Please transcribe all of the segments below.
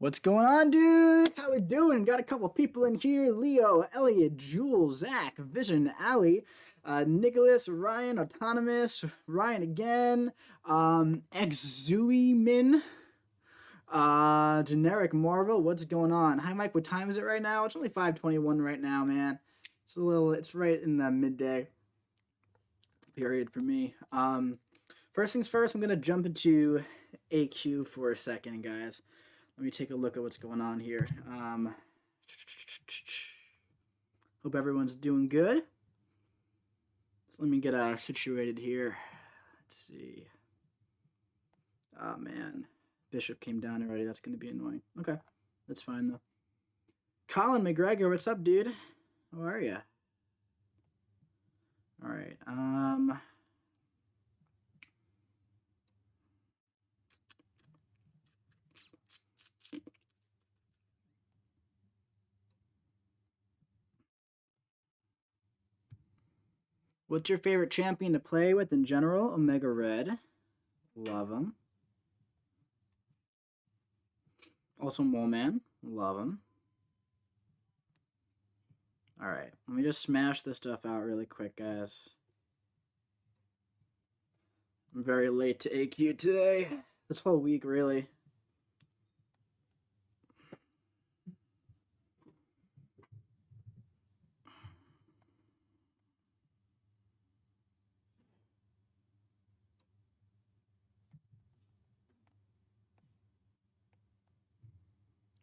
What's going on, dudes? How we doing? Got a couple people in here. Leo, Elliot, Jules, Zach, Vision, Ali, Nicholas, Ryan, Autonomous, Ryan again, Exuimin, Generic Marvel. What's going on? Hi, Mike. What time is it right now? It's only 5:21 right now, man. It's right in the midday period for me. First things first, I'm going to jump into AQ for a second, guys. Let me take a look at what's going on here. Hope everyone's doing good. So let me get situated here. Let's see. Oh, man. Bishop came down already. That's going to be annoying. Okay. That's fine, though. Colin McGregor, what's up, dude? How are you? All right. What's your favorite champion to play with in general? Omega Red. Love him. Also Mole Man. Love him. Alright, let me just smash this stuff out really quick, guys. I'm very late to AQ today. This whole week, really.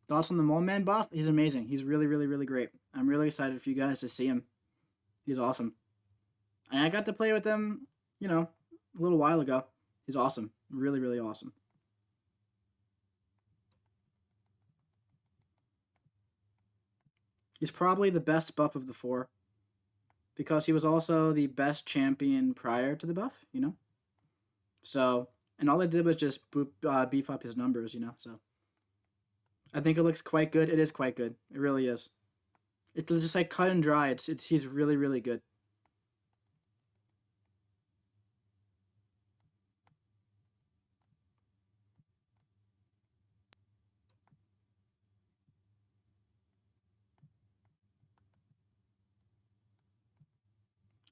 Thoughts on the Mole Man buff? He's amazing. He's really, really, really great. I'm really excited for you guys to see him. He's awesome. And I got to play with him, you know, a little while ago. He's awesome. Really, really awesome. He's probably the best buff of the four. Because he was also the best champion prior to the buff, you know? So, and all they did was just beef up his numbers, you know? So, I think it looks quite good. It is quite good. It really is. It's just like cut and dry. He's really, really good.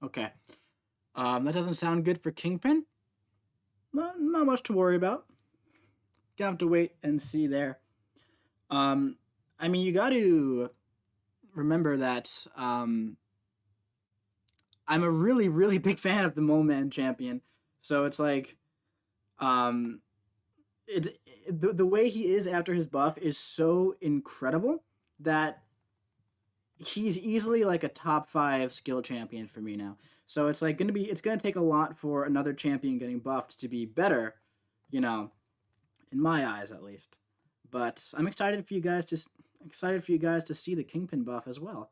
Okay. That doesn't sound good for Kingpin. Not much to worry about. Gonna have to wait and see there. I mean, you got to remember that I'm a really, really big fan of the Mole Man champion. So it's like, it's the way he is after his buff is so incredible that he's easily like a top 5 skill champion for me now. So it's like it's gonna take a lot for another champion getting buffed to be better, you know, in my eyes at least. But I'm excited for you guys to see the Kingpin buff as well.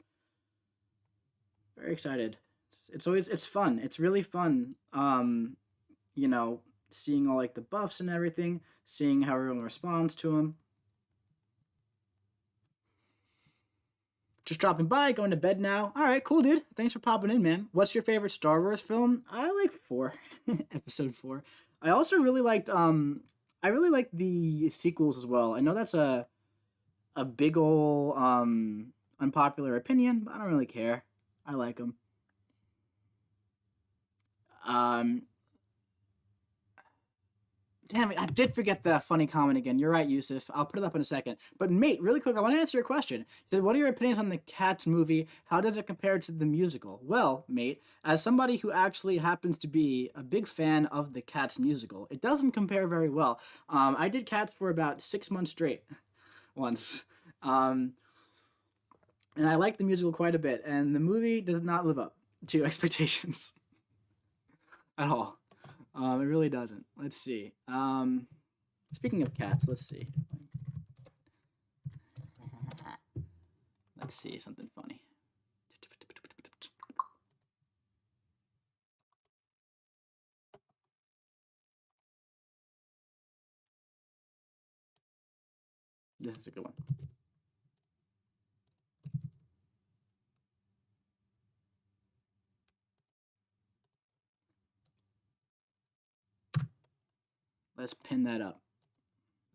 Very excited. It's fun. It's really fun. You know, seeing all like the buffs and everything, seeing how everyone responds to them. Just dropping by, going to bed now. All right, cool, dude. Thanks for popping in, man. What's your favorite Star Wars film? I like 4, Episode 4. I also really liked I really like the sequels as well. I know that's a big ol' unpopular opinion, but I don't really care. I like them. Damn it, I did forget the funny comment again. You're right, Yusuf. I'll put it up in a second. But mate, really quick, I want to answer your question. You said, what are your opinions on the Cats movie? How does it compare to the musical? Well, mate, as somebody who actually happens to be a big fan of the Cats musical, it doesn't compare very well. I did Cats for about 6 months straight once. And I liked the musical quite a bit, and the movie does not live up to expectations at all. It really doesn't. Let's see. Speaking of cats, let's see. Let's see something funny. This is a good one. Let's pin that up.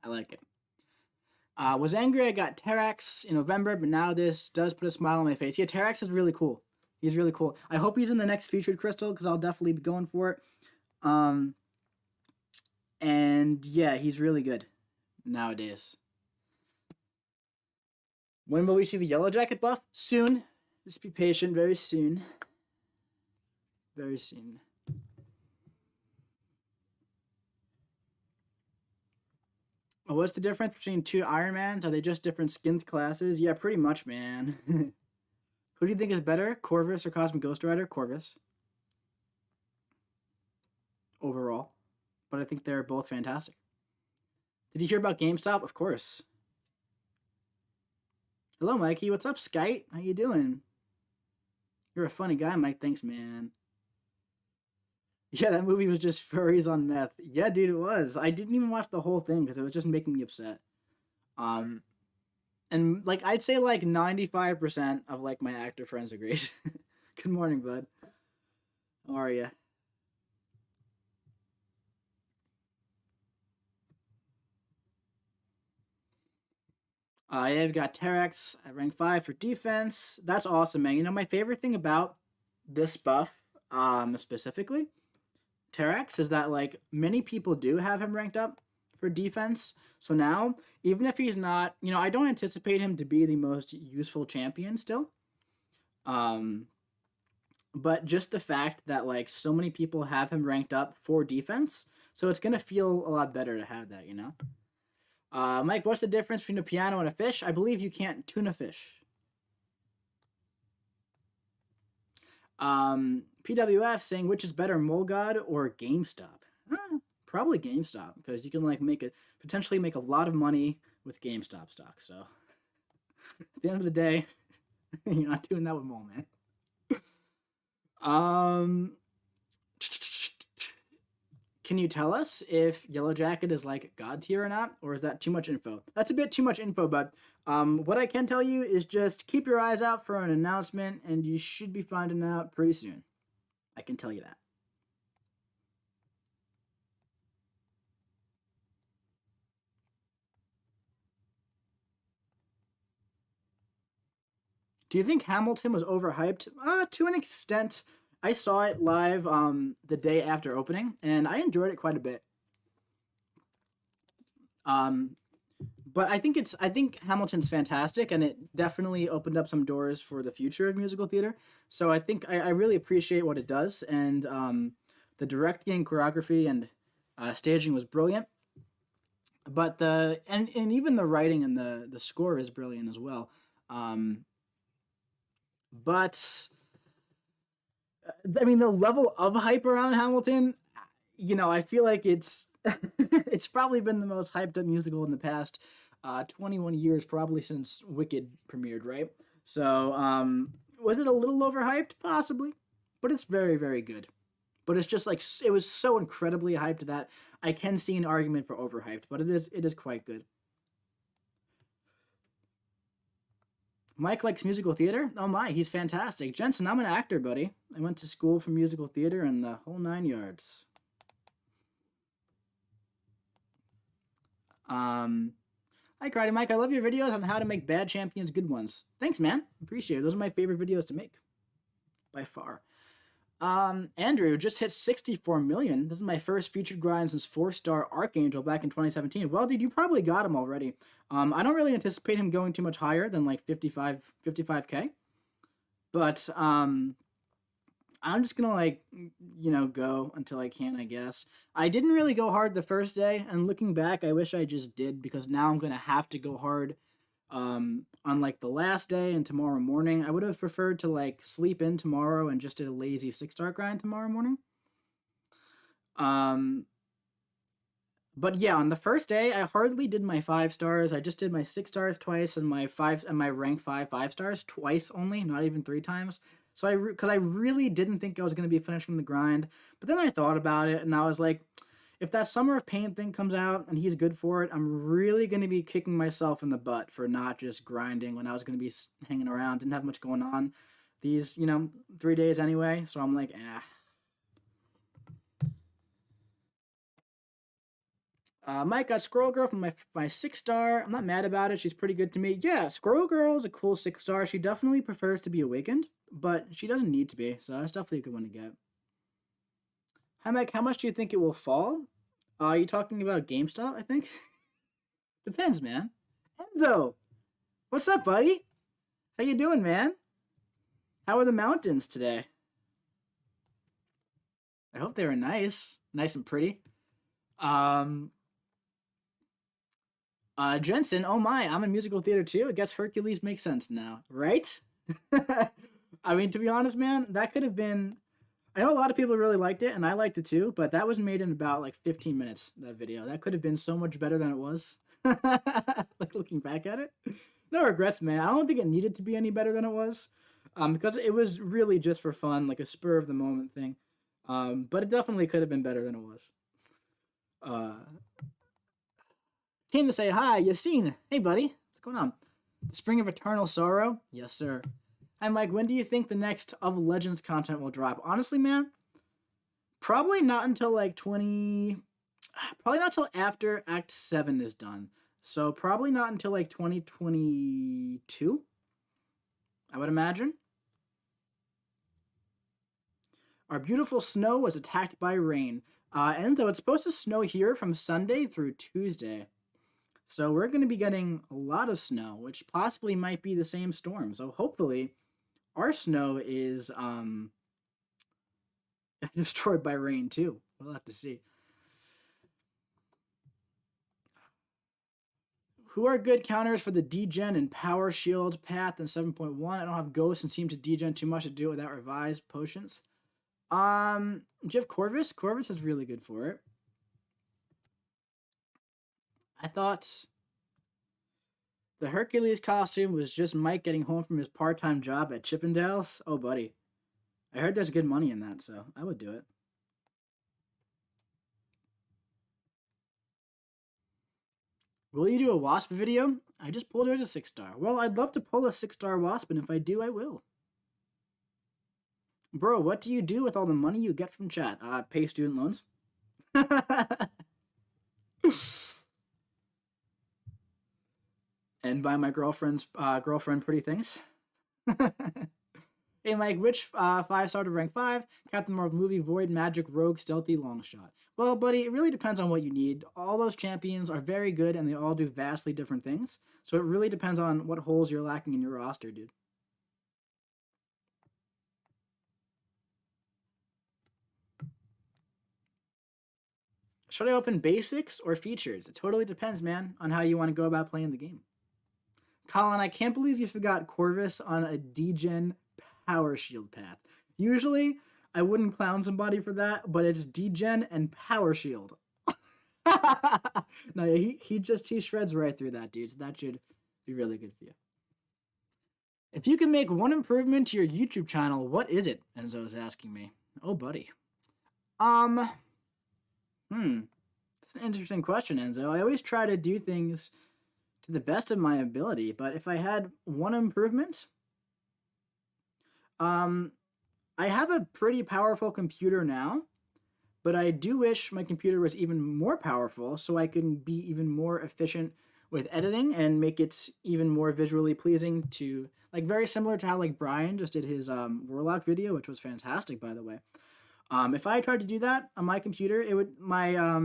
I like it. Was angry I got Terax in November, but now this does put a smile on my face. Yeah, Terax is really cool. He's really cool. I hope he's in the next featured crystal because I'll definitely be going for it. And yeah, he's really good nowadays. When will we see the Yellow Jacket buff? Soon. Just be patient. Very soon. Very soon. What's the difference between two Iron Mans? Are they just different skins classes? Yeah, pretty much, man. Who do you think is better, Corvus or Cosmic Ghost Rider? Corvus. Overall. But I think they're both fantastic. Did you hear about GameStop? Of course. Hello, Mikey. What's up, Skite? How you doing? You're a funny guy, Mike. Thanks, man. Yeah, that movie was just furries on meth. Yeah, dude, it was. I didn't even watch the whole thing because it was just making me upset. And like I'd say like 95% of like my actor friends agreed. Good morning, bud. How are you? I've got Terax at rank 5 for defense. That's awesome, man. You know, my favorite thing about this buff, specifically, Terax, is that like many people do have him ranked up for defense. So now, even if he's not, you know, I don't anticipate him to be the most useful champion still. But just the fact that like so many people have him ranked up for defense, so it's gonna feel a lot better to have that, you know. Mike, what's the difference between a piano and a fish? I believe you can't tune a fish. PWF saying which is better, MoleGod or GameStop? Probably GameStop because you can like potentially make a lot of money with GameStop stock. So at the end of the day, you're not doing that with Mole, man. Can you tell us if Yellow Jacket is like God tier or not, or is that too much info? That's a bit too much info, but what I can tell you is just keep your eyes out for an announcement, and you should be finding out pretty soon. I can tell you that. Do you think Hamilton was overhyped? To an extent. I saw it live the day after opening, and I enjoyed it quite a bit. But I think Hamilton's fantastic, and it definitely opened up some doors for the future of musical theater. So I think I really appreciate what it does, and the directing, choreography, and staging was brilliant. But and even the writing and the score is brilliant as well. But I mean, the level of hype around Hamilton, you know, I feel like it's it's probably been the most hyped up musical in the past 21 years, probably since Wicked premiered, right? So, was it a little overhyped? Possibly, but it's very, very good. But it's just like it was so incredibly hyped that I can see an argument for overhyped, but it is quite good. Mike likes musical theater. Oh my, he's fantastic. Jensen, I'm an actor, buddy. I went to school for musical theater and the whole 9 yards. Hi, Karate Mike. I love your videos on how to make bad champions good ones. Thanks, man. Appreciate it. Those are my favorite videos to make, by far. Andrew just hit 64 million. This is my first featured grind since 4-star Archangel back in 2017. Well, dude, you probably got him already. I don't really anticipate him going too much higher than like 55K. But I'm just gonna like, you know, go until I can, I guess. I didn't really go hard the first day, and looking back, I wish I just did because now I'm gonna have to go hard on like the last day and tomorrow morning. I would have preferred to like sleep in tomorrow and just did a lazy 6-star grind tomorrow morning. But yeah, on the first day, I hardly did my 5 stars. I just did my 6 stars twice and my rank 5 stars twice only, not even 3 times. So because I really didn't think I was going to be finishing the grind, but then I thought about it and I was like, if that Summer of Pain thing comes out and he's good for it, I'm really going to be kicking myself in the butt for not just grinding when I was going to be hanging around. Didn't have much going on these, 3 days anyway. So I'm like, Mike got Squirrel Girl from my 6-star. I'm not mad about it. She's pretty good to me. Yeah, Squirrel Girl is a cool 6-star. She definitely prefers to be awakened, but she doesn't need to be, so that's definitely a good one to get. Hi, Mike. How much do you think it will fall? Are you talking about GameStop, I think? Depends, man. Enzo, what's up, buddy? How you doing, man? How are the mountains today? I hope they were nice and pretty. Um, Jensen, oh my, I'm in musical theater too. I guess Hercules makes sense now, right? I mean, to be honest, man, that could have been. I know a lot of people really liked it, and I liked it too, but that was made in about like 15 minutes, that video. That could have been so much better than it was. Like looking back at it. No regrets, man. I don't think it needed to be any better than it was. Because it was really just for fun, like a spur of the moment thing. But it definitely could have been better than it was. Uh, Came to say hi, Yassine. Hey, buddy. What's going on? The Spring of Eternal Sorrow? Yes, sir. Hi, Mike. When do you think the next of Legends content will drop? Honestly, man, probably not until like 20. Probably not until after Act 7 is done. So probably not until like 2022, I would imagine. Our beautiful snow was attacked by rain. Enzo, it's supposed to snow here from Sunday through Tuesday. So we're going to be getting a lot of snow, which possibly might be the same storm. So hopefully our snow is destroyed by rain too. We'll have to see. Who are good counters for the degen and power shield path in 7.1? I don't have ghosts and seem to degen too much to do it without revised potions. Do you have Corvus? Corvus is really good for it. I thought the Hercules costume was just Mike getting home from his part-time job at Chippendales. Oh, buddy. I heard there's good money in that, so I would do it. Will you do a Wasp video? I just pulled her as a 6-star. Well, I'd love to pull a 6-star Wasp, and if I do, I will. Bro, what do you do with all the money you get from chat? Pay student loans. And buy my girlfriend pretty things. Hey, Mike, which 5-star to rank 5? Captain Marvel movie, Void, Magic, Rogue, Stealthy, Longshot. Well, buddy, it really depends on what you need. All those champions are very good, and they all do vastly different things. So it really depends on what holes you're lacking in your roster, dude. Should I open basics or features? It totally depends, man, on how you want to go about playing the game. Colin, I can't believe you forgot Corvus on a degen power shield path. Usually, I wouldn't clown somebody for that, but it's degen and power shield. No, he shreds right through that, dude. So that should be really good for you. If you can make one improvement to your YouTube channel, what is it? Enzo is asking me. Oh, buddy. That's an interesting question, Enzo. I always try to do things to the best of my ability, but if I had one improvement, I have a pretty powerful computer now, but I do wish my computer was even more powerful so I can be even more efficient with editing and make it even more visually pleasing to, like, very similar to how, like, Brian just did his Warlock video, which was fantastic, by the way. If I tried to do that on my computer, my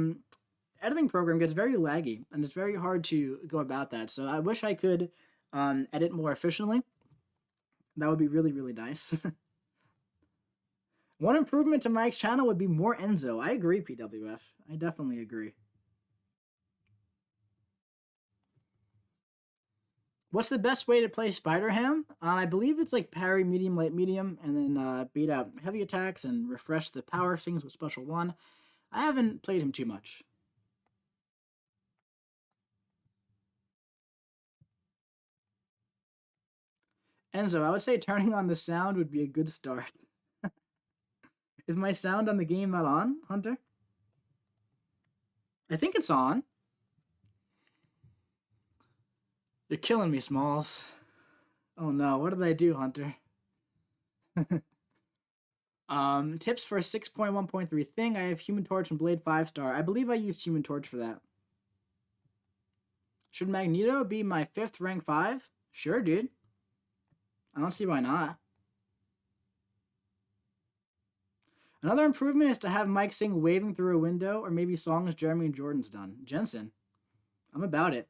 editing program gets very laggy, and it's very hard to go about that. So I wish I could edit more efficiently. That would be really, really nice. One improvement to Mike's channel would be more Enzo. I agree, PWF. I definitely agree. What's the best way to play Spider-Ham? I believe it's like parry, medium, light, medium, and then beat out heavy attacks and refresh the power things with special 1. I haven't played him too much. Enzo, I would say turning on the sound would be a good start. Is my sound on the game not on, Hunter? I think it's on. You're killing me, Smalls. Oh no, what did I do, Hunter? Tips for 6.1.3 thing. I have Human Torch and Blade 5-star. I believe I used Human Torch for that. Should Magneto be my 5th rank 5? Sure, dude. I don't see why not. Another improvement is to have Mike sing Waving Through a Window or maybe songs Jeremy and Jordan's done. Jensen, I'm about it.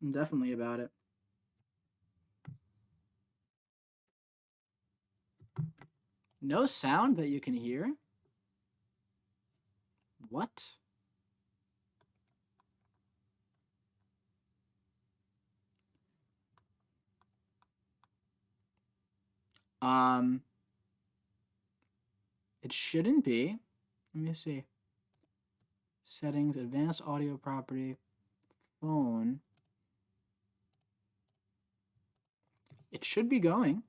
I'm definitely about it. No sound that you can hear? What? It shouldn't be. Let me see. Settings, advanced audio property, phone. It should be going.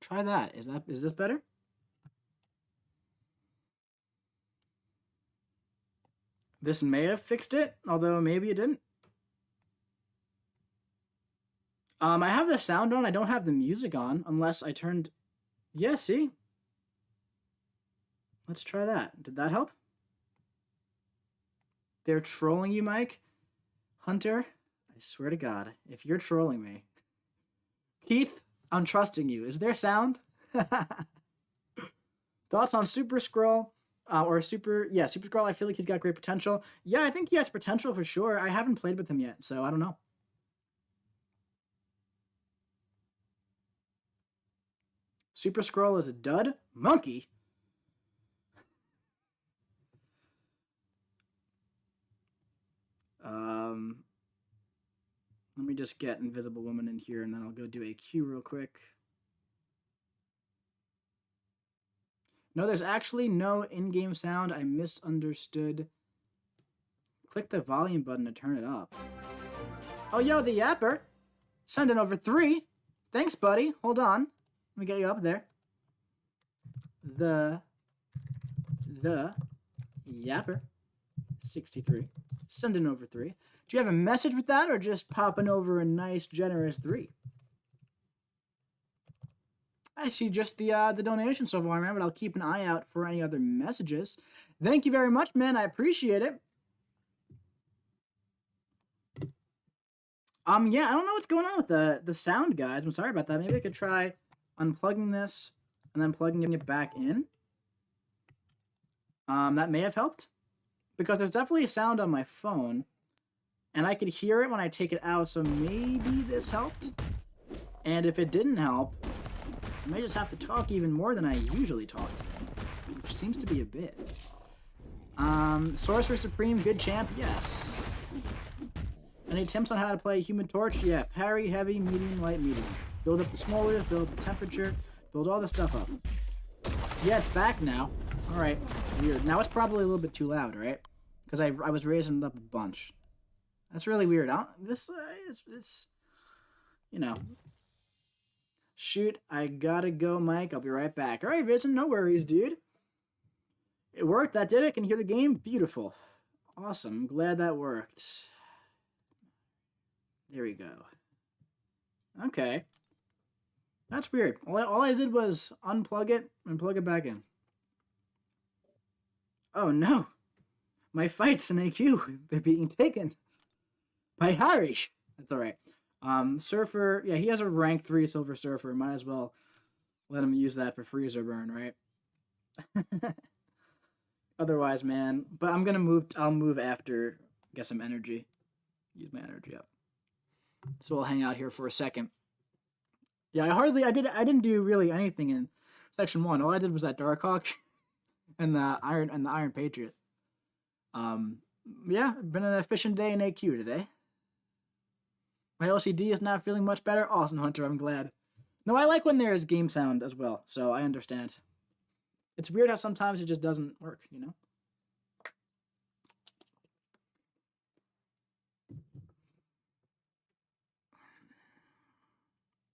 Try that. Is this better? This may have fixed it, although maybe it didn't. I have the sound on. I don't have the music on unless I turned... Yeah, see? Let's try that. Did that help? They're trolling you, Mike? Hunter, I swear to God, if you're trolling me... Keith, I'm trusting you. Is there sound? Thoughts on Super Scroll? Super Scroll, I feel like he's got great potential. Yeah, I think he has potential for sure. I haven't played with him yet, so I don't know. Super Scroll is a dud? Monkey? Let me just get Invisible Woman in here, and then I'll go do a Q real quick. No, there's actually no in-game sound. I misunderstood. Click the volume button to turn it up. Oh, yo, the Yapper. Sending over 3. Thanks, buddy. Hold on. Let me get you up there. The Yapper. 63. Sending over 3. Do you have a message with that, or just popping over a nice, generous 3? I see just the donation so far, man, but I'll keep an eye out for any other messages. Thank you very much, man. I appreciate it. Yeah, I don't know what's going on with the sound, guys. I'm sorry about that. Maybe I could try unplugging this and then plugging it back in. That may have helped, because there's definitely a sound on my phone, and I could hear it when I take it out, so maybe this helped. And if it didn't help, I may just have to talk even more than I usually talk to them, which seems to be a bit. Sorcerer Supreme, good champ, yes. Any tips on how to play Human Torch? Yeah, parry, heavy, medium, light, medium. Build up the smolders, build up the temperature, build all the stuff up. Yeah, it's back now. Alright, weird. Now it's probably a little bit too loud, right? Because I was raising it up a bunch. That's really weird. It's, you know. Shoot, I gotta go, Mike. I'll be right back. Alright, Vincent, no worries, dude. It worked. That did it. Can you hear the game? Beautiful. Awesome. I'm glad that worked. There we go. Okay. That's weird. All I did was unplug it and plug it back in. Oh no. My fights in AQ, they're being taken by Harry. That's alright. Surfer, yeah, he has a rank 3 Silver Surfer. Might as well let him use that for freezer burn, right? Otherwise, man. But I'll move after, get some energy. Use my energy up. So I'll hang out here for a second. Yeah, I didn't do really anything in section 1. All I did was that Darkhawk and the Iron Patriot. Yeah, been an efficient day in AQ today. My LCD is not feeling much better. Awesome, Hunter, I'm glad. No, I like when there is game sound as well, so I understand. It's weird how sometimes it just doesn't work, you know?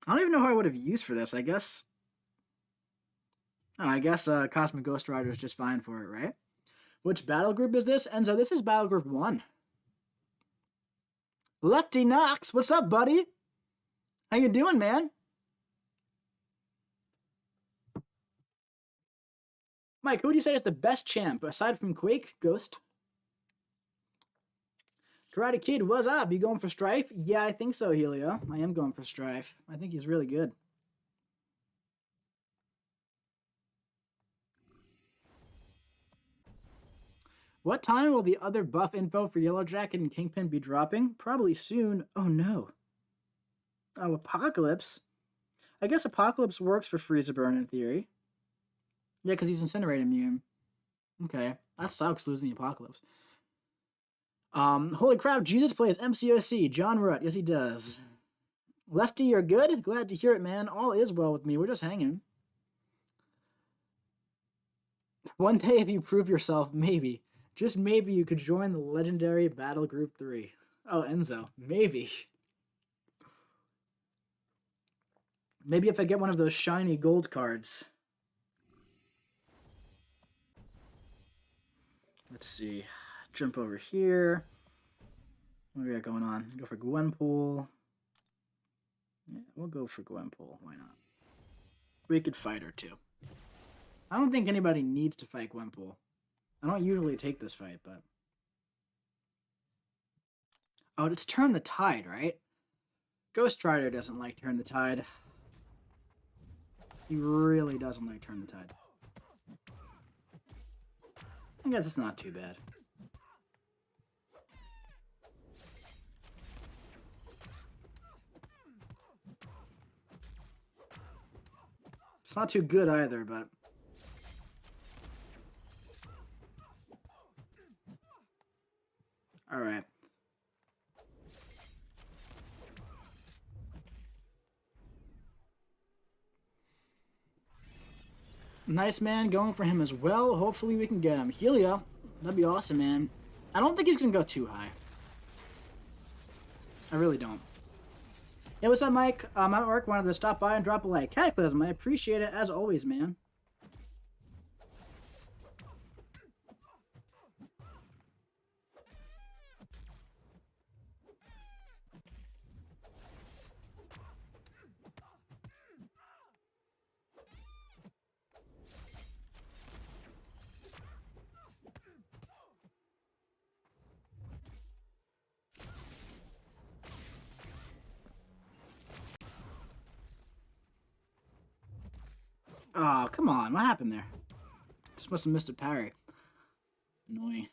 I don't even know who I would have used for this, I guess. Oh, I guess Cosmic Ghost Rider is just fine for it, right? Which battle group is this? Enzo, this is battle group 1. Lefty Knox, what's up, buddy? How you doing, man? Mike, who would you say is the best champ aside from Quake, Ghost? Karate Kid, what's up? You going for STRYFE? Yeah, I think so, Helio. I am going for STRYFE. I think he's really good. What time will the other buff info for Yellow Jacket and Kingpin be dropping? Probably soon. Oh no. Oh, Apocalypse? I guess Apocalypse works for Freezer Burn in theory. Yeah, because he's Incinerate immune. Okay. That sucks losing the Apocalypse. Holy crap, Jesus plays MCOC. John Rutt. Yes, he does. Lefty, you're good? Glad to hear it, man. All is well with me. We're just hanging. One day, if you prove yourself, maybe. Just maybe you could join the legendary Battle Group 3. Oh, Enzo. Maybe. Maybe if I get one of those shiny gold cards. Let's see. Jump over here. What do we got going on? Go for Gwenpool. Yeah, we'll go for Gwenpool. Why not? We could fight her too. I don't think anybody needs to fight Gwenpool. I don't usually take this fight, but... Oh, it's Turn the Tide, right? Ghost Rider doesn't like Turn the Tide. He really doesn't like Turn the Tide. I guess it's not too bad. It's not too good either, but... Alright. Nice, man. Going for him as well. Hopefully we can get him. Helio. That'd be awesome, man. I don't think he's going to go too high. I really don't. Hey, what's up, Mike? I'm at work. Wanted to stop by and drop a like. Cataclysm, I appreciate it as always, man. Oh, come on. What happened there? Just must have missed a parry. Annoying.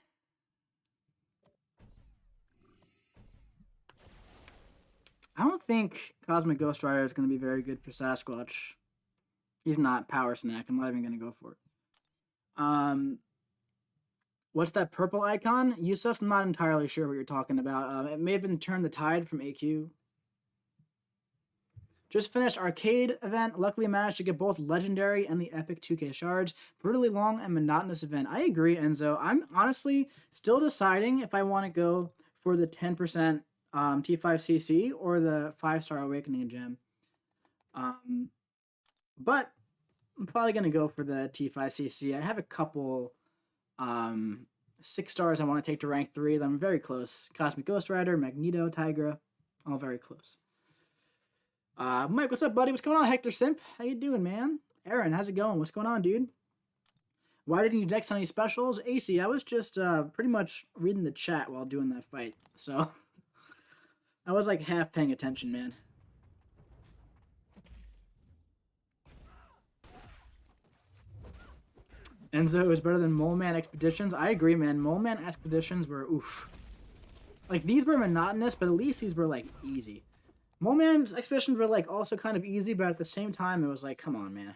I don't think Cosmic Ghost Rider is going to be very good for Sasquatch. He's not Power Snack. I'm not even going to go for it. What's that purple icon? Yusuf, I'm not entirely sure what you're talking about. It may have been Turn the Tide from AQ. Just finished arcade event. Luckily managed to get both legendary and the epic 2K shards. Brutally long and monotonous event. I agree, Enzo. I'm honestly still deciding if I want to go for the 10% T5CC or the 5-star Awakening gem. But I'm probably going to go for the T5CC. I have a couple 6 stars I want to take to rank 3 that I'm very close. Cosmic Ghost Rider, Magneto, Tigra, all very close. Mike, what's up, buddy? What's going on, Hector Simp? How you doing, man? Aaron, how's it going? What's going on, dude? Why didn't you dex any specials? AC, I was just pretty much reading the chat while doing that fight, so I was like half paying attention, man. Enzo is better than Mole Man Expeditions. I agree, man. Mole Man Expeditions were oof. Like, these were monotonous, but at least these were like easy. Mole Man's Expeditions were like also kind of easy, but at the same time it was like, come on, man.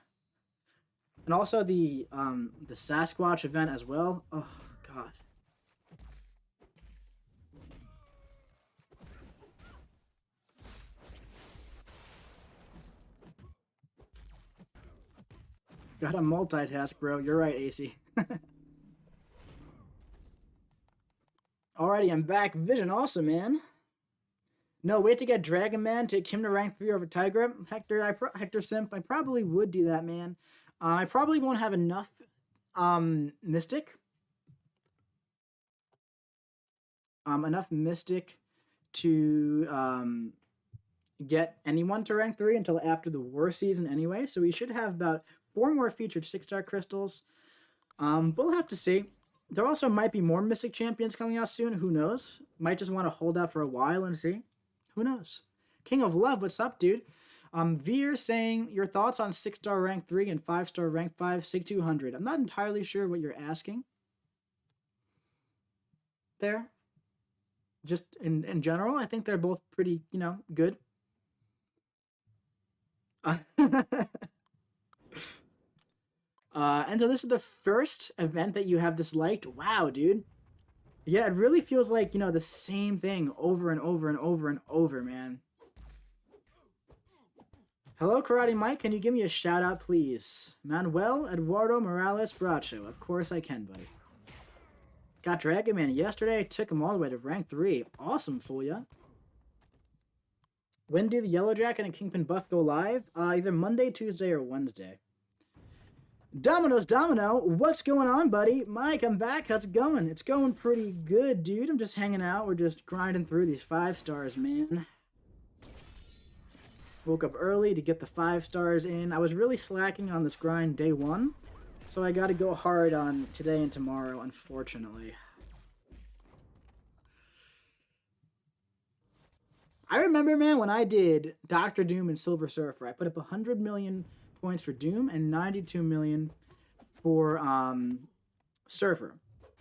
And also the Sasquatch event as well. Oh god. Gotta multitask, bro. You're right, AC. Alrighty, I'm back. Vision, awesome, man. No, wait to get Dragon Man, take him to rank 3 over Tigra. Hector Simp, I probably would do that, man. I probably won't have enough Mystic. Enough Mystic to get anyone to rank 3 until after the War season anyway. So we should have about 4 more featured 6-star crystals. We'll have to see. There also might be more Mystic Champions coming out soon. Who knows? Might just want to hold out for a while and see. Who knows? King of Love, what's up, dude? Veer saying your thoughts on 6-star rank 3 and 5-star rank 5 SIG 200. I'm not entirely sure what you're asking there. Just in general, I think they're both pretty, good. And so this is the first event that you have disliked. Wow, dude. Yeah, it really feels like, the same thing over and over and over and over, man. Hello, Karate Mike. Can you give me a shout out, please? Manuel Eduardo Morales Bracho. Of course I can, buddy. Got Dragon Man yesterday. Took him all the way to rank 3. Awesome, Fulia. When do the Yellow Jacket and Kingpin buff go live? Either Monday, Tuesday, or Wednesday. Domino, what's going on, buddy? Mike, I'm back. How's it going? It's going pretty good, dude. I'm just hanging out. We're just grinding through these 5 stars, man. Woke up early to get the 5 stars in. I was really slacking on this grind day 1, so I got to go hard on today and tomorrow, unfortunately. I remember, man, when I did Dr. Doom and Silver Surfer, I put up 100 million points for Doom and 92 million for Surfer.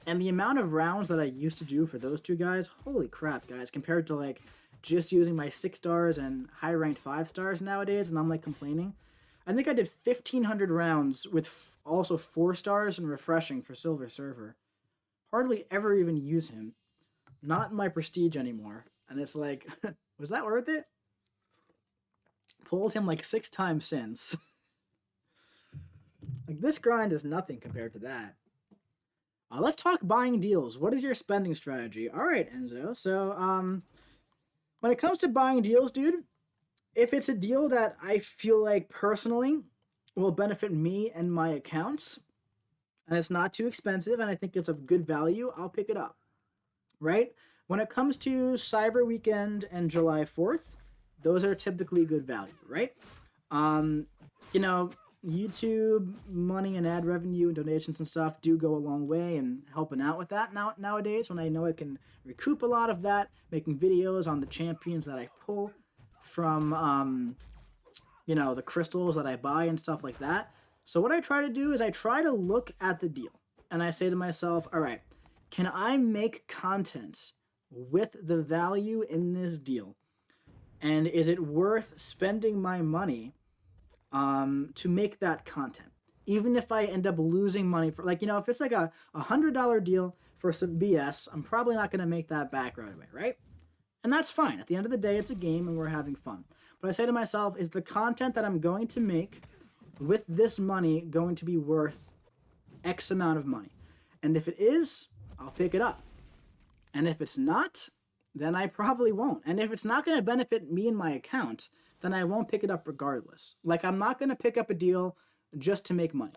And the amount of rounds that I used to do for those two guys, holy crap, guys, compared to like just using my 6 stars and high ranked 5 stars nowadays, and I'm like complaining. I think I did 1,500 rounds with also 4 stars and refreshing for Silver Surfer. Hardly ever even use him. Not in my prestige anymore. And it's like, was that worth it? Pulled him like 6 times since. Like, this grind is nothing compared to that. Let's talk buying deals. What is your spending strategy? All right, Enzo. So, when it comes to buying deals, dude, if it's a deal that I feel like personally will benefit me and my accounts, and it's not too expensive, and I think it's of good value, I'll pick it up, right? When it comes to Cyber Weekend and July 4th, those are typically good value, right? YouTube money and ad revenue and donations and stuff do go a long way in helping out with that nowadays, when I know I can recoup a lot of that, making videos on the champions that I pull from, the crystals that I buy and stuff like that. So what I try to do is I try to look at the deal, and I say to myself, all right, can I make content with the value in this deal? And is it worth spending my money to make that content? Even if I end up losing money for, if it's like a $100 deal for some BS, I'm probably not going to make that back right away, right? And that's fine. At the end of the day, it's a game and we're having fun. But I say to myself, is the content that I'm going to make with this money going to be worth X amount of money? And if it is, I'll pick it up. And if it's not, then I probably won't. And if it's not going to benefit me and my account, then I won't pick it up regardless. Like, I'm not going to pick up a deal just to make money.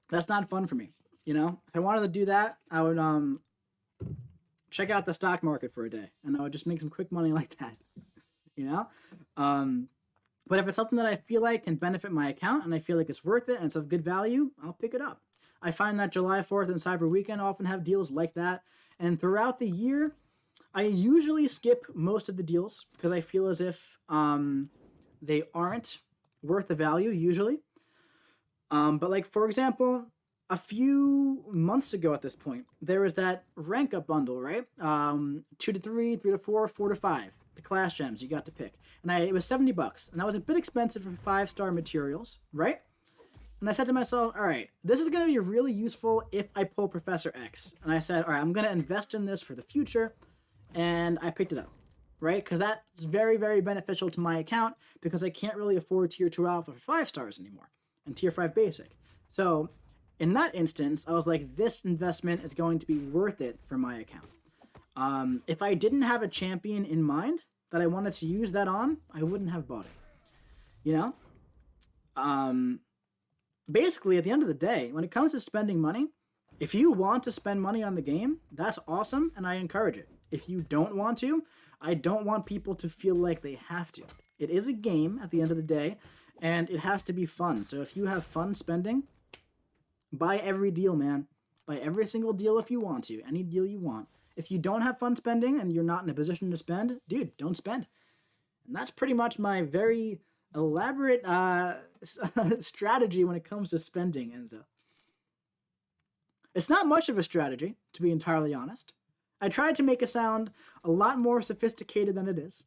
That's not fun for me, If I wanted to do that, I would check out the stock market for a day, and I would just make some quick money like that, But if it's something that I feel like can benefit my account and I feel like it's worth it and it's of good value, I'll pick it up. I find that July 4th and Cyber Weekend often have deals like that. And throughout the year, I usually skip most of the deals because I feel as if they aren't worth the value usually. But for example, a few months ago at this point, there was that rank up bundle, right? 2 to 3, 3 to 4, 4 to 5. The class gems you got to pick. And it was $70, and that was a bit expensive for 5-star materials, right? And I said to myself, all right, this is going to be really useful if I pull Professor X. And I said, all right, I'm going to invest in this for the future. And I picked it up, right? Because that's very, very beneficial to my account because I can't really afford Tier 2 Alpha for 5 stars anymore and Tier 5 Basic. So in that instance, I was like, this investment is going to be worth it for my account. If I didn't have a champion in mind that I wanted to use that on, I wouldn't have bought it, Basically, at the end of the day, when it comes to spending money, if you want to spend money on the game, that's awesome, and I encourage it. If you don't want to, I don't want people to feel like they have to. It is a game at the end of the day, and it has to be fun. So if you have fun spending, Buy every deal, man. Buy every single deal if you want to. Any deal you want. If you don't have fun spending and you're not in a position to spend, dude, don't spend. And that's pretty much my very elaborate strategy when it comes to spending, Enzo. It's not much of a strategy, to be entirely honest. I tried to make it sound a lot more sophisticated than it is.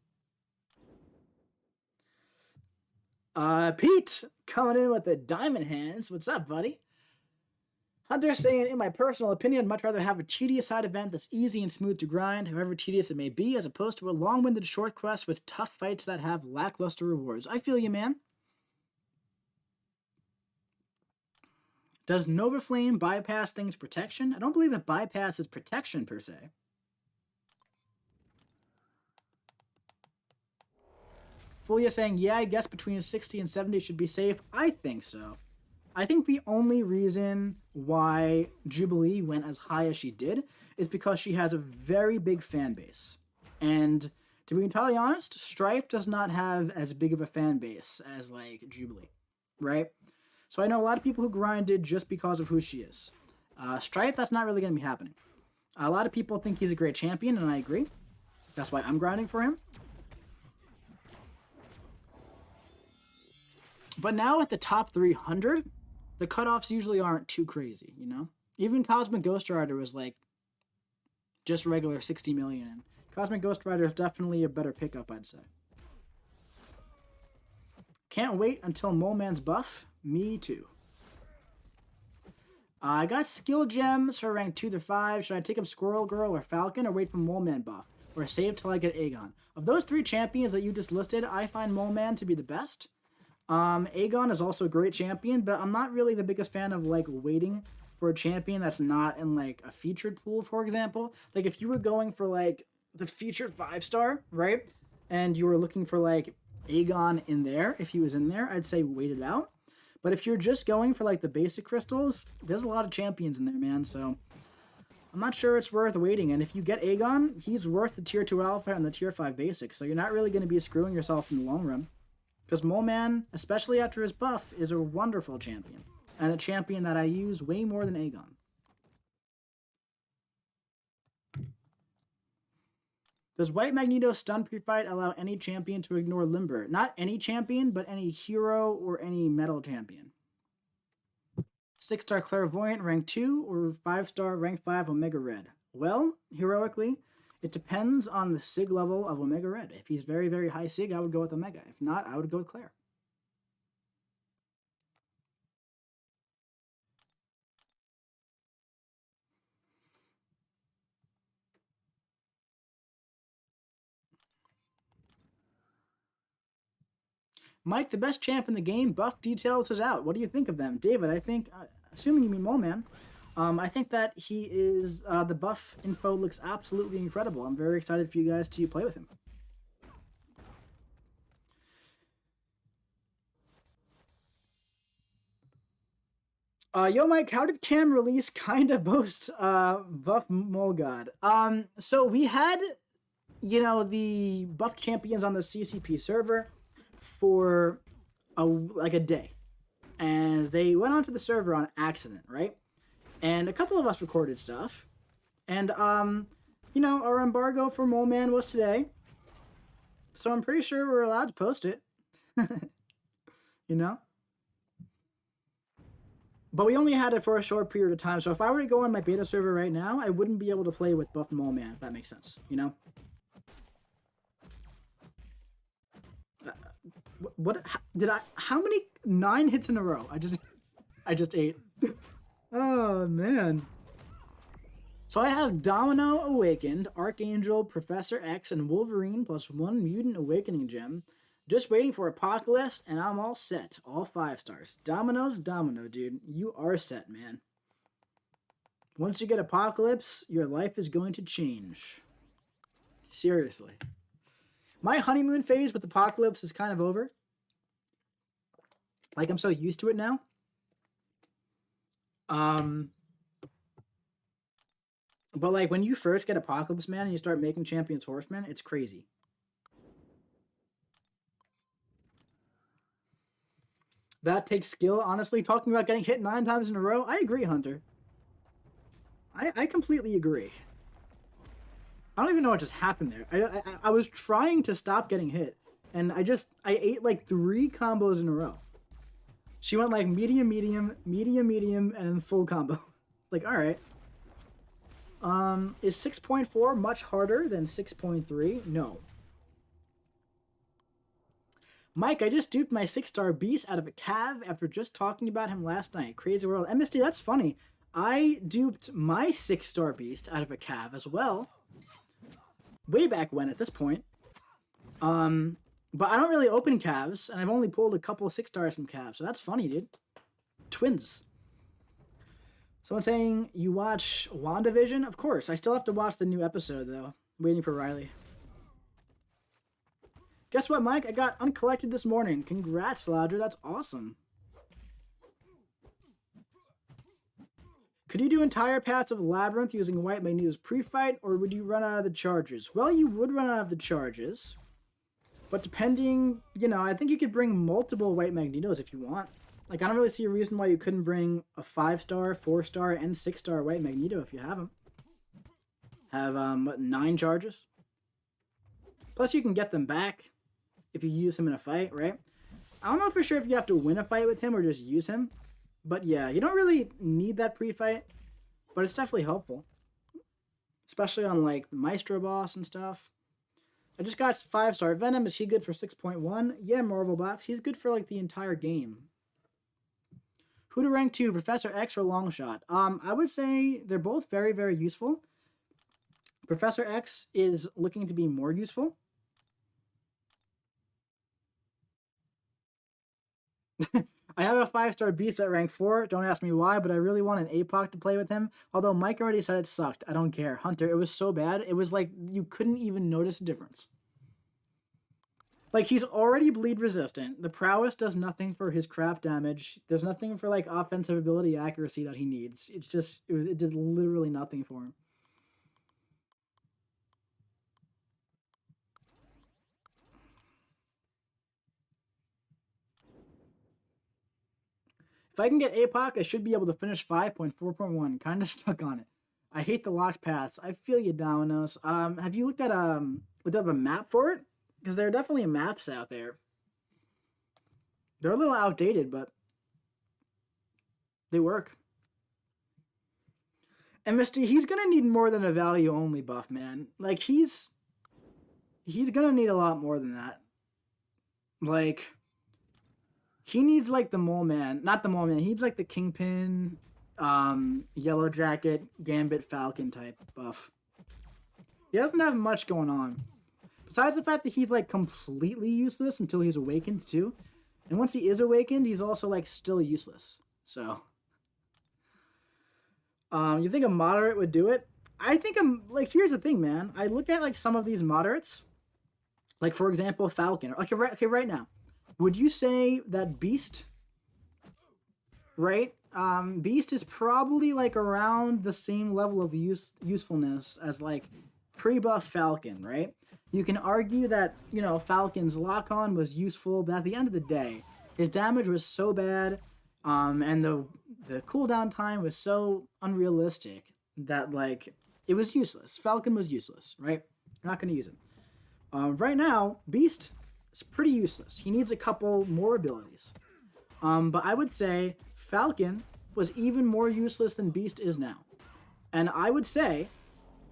Pete coming in with the diamond hands. What's up, buddy? Hunter saying, in my personal opinion, I'd much rather have a tedious side event that's easy and smooth to grind, however tedious it may be, as opposed to a long-winded short quest with tough fights that have lackluster rewards. I feel you, man. Does Nova Flame bypass things protection? I don't believe it bypasses protection per se. Fulia saying, yeah, I guess between 60 and 70 should be safe. I think so. I think the only reason why Jubilee went as high as she did is because she has a very big fan base. And to be entirely honest, STRYFE does not have as big of a fan base as, like, Jubilee, right? So I know a lot of people who grinded just because of who she is. STRYFE, that's not really going to be happening. A lot of people think he's a great champion, and I agree. That's why I'm grinding for him. But now at the top 300, the cutoffs usually aren't too crazy, you know? Even Cosmic Ghost Rider was like just regular 60 million. And Cosmic Ghost Rider is definitely a better pickup, I'd say. Can't wait until Mole Man's buff. Me too. I got skill gems for rank 2 to 5. Should I take up Squirrel Girl or Falcon or wait for Mole Man buff? Or save till I get Aegon? Of those 3 champions that you just listed, I find Mole Man to be the best. Aegon is also a great champion, but I'm not really the biggest fan of, like, waiting for a champion that's not in, like, a featured pool, for example. Like, if you were going for, like, the featured 5-star, right? And you were looking for, like, Aegon in there, if he was in there, I'd say wait it out. But if you're just going for, like, the basic crystals, there's a lot of champions in there, man, so I'm not sure it's worth waiting. And if you get Aegon, he's worth the tier 2 alpha and the tier 5 basic, so you're not really going to be screwing yourself in the long run. Because Mole Man, especially after his buff, is a wonderful champion. And a champion that I use way more than Aegon. Does White Magneto's stun pre-fight allow any champion to ignore Limber? Not any champion, but any hero or any metal champion. 6-star Clairvoyant, rank 2, or 5-star, rank 5, Omega Red? Well, heroically, it depends on the SIG level of Omega Red. If he's very, very high SIG, I would go with Omega. If not, I would go with Claire. Mike, the best champ in the game, buff details is out. What do you think of them? David, I think, assuming you mean Mole Man, I think that he is, the buff info looks absolutely incredible. I'm very excited for you guys to play with him. Yo, Mike, how did Cam release Kinda Boast Buff Mole God? So we had, you know, the buffed champions on the CCP server for like a day. And they went onto the server on accident, right? And a couple of us recorded stuff. And, you know, our embargo for Mole Man was today. So I'm pretty sure we're allowed to post it. You know? But we only had it for a short period of time. So if I were to go on my beta server right now, I wouldn't be able to play with Buff Mole Man, if that makes sense. You know? What did I? How many 9 hits in a row? I just ate. Oh man. So I have Domino Awakened, Archangel, Professor X, and Wolverine plus 1 Mutant Awakening Gem. Just waiting for Apocalypse, and I'm all set. All 5 stars. Domino's Domino, dude. You are set, man. Once you get Apocalypse, your life is going to change. Seriously. My honeymoon phase with Apocalypse is kind of over. Like, I'm so used to it now. But, like, when you first get Apocalypse, man, and you start making Champions Horsemen, it's crazy. That takes skill, honestly. Talking about getting hit 9 times in a row, I agree, Hunter. I completely agree. I don't even know what just happened there. I was trying to stop getting hit, and I ate like 3 combos in a row. She went like medium, medium, medium, medium, and then full combo. Like, alright. Is 6.4 much harder than 6.3? No. Mike, I just duped my 6-star beast out of a cav after just talking about him last night. Crazy world. MSD, that's funny. I duped my 6-star beast out of a cav as well. Way back when at this point. But I don't really open cavs, and I've only pulled a couple of 6-stars from cavs, so that's funny, dude. Twins. Someone saying, you watch WandaVision? Of course. I still have to watch the new episode, though. Waiting for Riley. Guess what, Mike? I got uncollected this morning. Congrats, Ladra. That's awesome. Could you do entire paths of Labyrinth using White Magneto's pre-fight, or would you run out of the charges? Well, you would run out of the charges. But depending, you know, I think you could bring multiple White Magnetos if you want. Like, I don't really see a reason why you couldn't bring a 5-star, 4-star, and 6-star White Magneto if you have them. Have, what, 9 charges? Plus, you can get them back if you use him in a fight, right? I don't know for sure if you have to win a fight with him or just use him. But yeah, you don't really need that pre-fight, but it's definitely helpful. Especially on, like, the Maestro boss and stuff. I just got 5-star Venom. Is he good for 6.1? Yeah, Marvel Box. He's good for, like, the entire game. Who to rank 2, Professor X or Longshot? I would say they're both very, very useful. Professor X is looking to be more useful. I have a 5-star beast at rank 4. Don't ask me why, but I really want an APOC to play with him. Although Mike already said it sucked. I don't care. Hunter, it was so bad. It was like you couldn't even notice a difference. Like, he's already bleed resistant. The prowess does nothing for his crap damage. There's nothing for, like, offensive ability accuracy that he needs. It's just, it did literally nothing for him. If I can get APOC, I should be able to finish 5.4.1. Kind of stuck on it. I hate the locked paths. I feel you, Dominoes. Have you looked up a map for it? Because there are definitely maps out there. They're a little outdated, but they work. And Misty, he's gonna need more than a value-only buff, man. Like, he's gonna need a lot more than that. Like, he needs, like, the Mole Man. Not the Mole Man. He needs, like, the Kingpin, Yellow Jacket, Gambit, Falcon type buff. He doesn't have much going on. Besides the fact that he's, like, completely useless until he's awakened, too. And once he is awakened, he's also, like, still useless. So, you think a moderate would do it? I think like, here's the thing, man. I look at, like, some of these moderates. Like, for example, Falcon. Okay, right now. Would you say that Beast, right? Beast is probably, like, around the same level of usefulness as, like, pre-buff Falcon, right? You can argue that, you know, Falcon's lock-on was useful, but at the end of the day, his damage was so bad, and the cooldown time was so unrealistic that, like, it was useless. Falcon was useless, right? You're not going to use him. Right now, Beast is pretty useless. He needs a couple more abilities. But I would say Falcon was even more useless than Beast is now. And I would say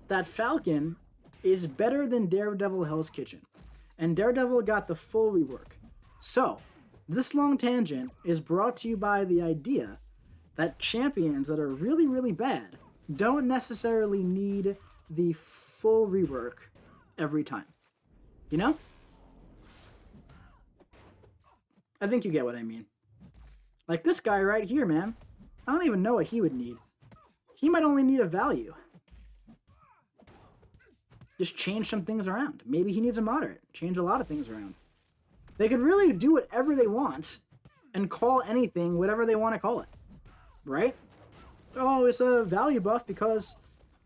that Falcon is better than Daredevil Hell's Kitchen. And Daredevil got the full rework. So, this long tangent is brought to you by the idea that champions that are really, really bad don't necessarily need the full rework every time. You know? I think you get what I mean. Like this guy right here, man. I don't even know what he would need. He might only need a value. Just change some things around. Maybe he needs a moderate. Change a lot of things around. They could really do whatever they want and call anything whatever they want to call it. Right? Oh, it's a value buff because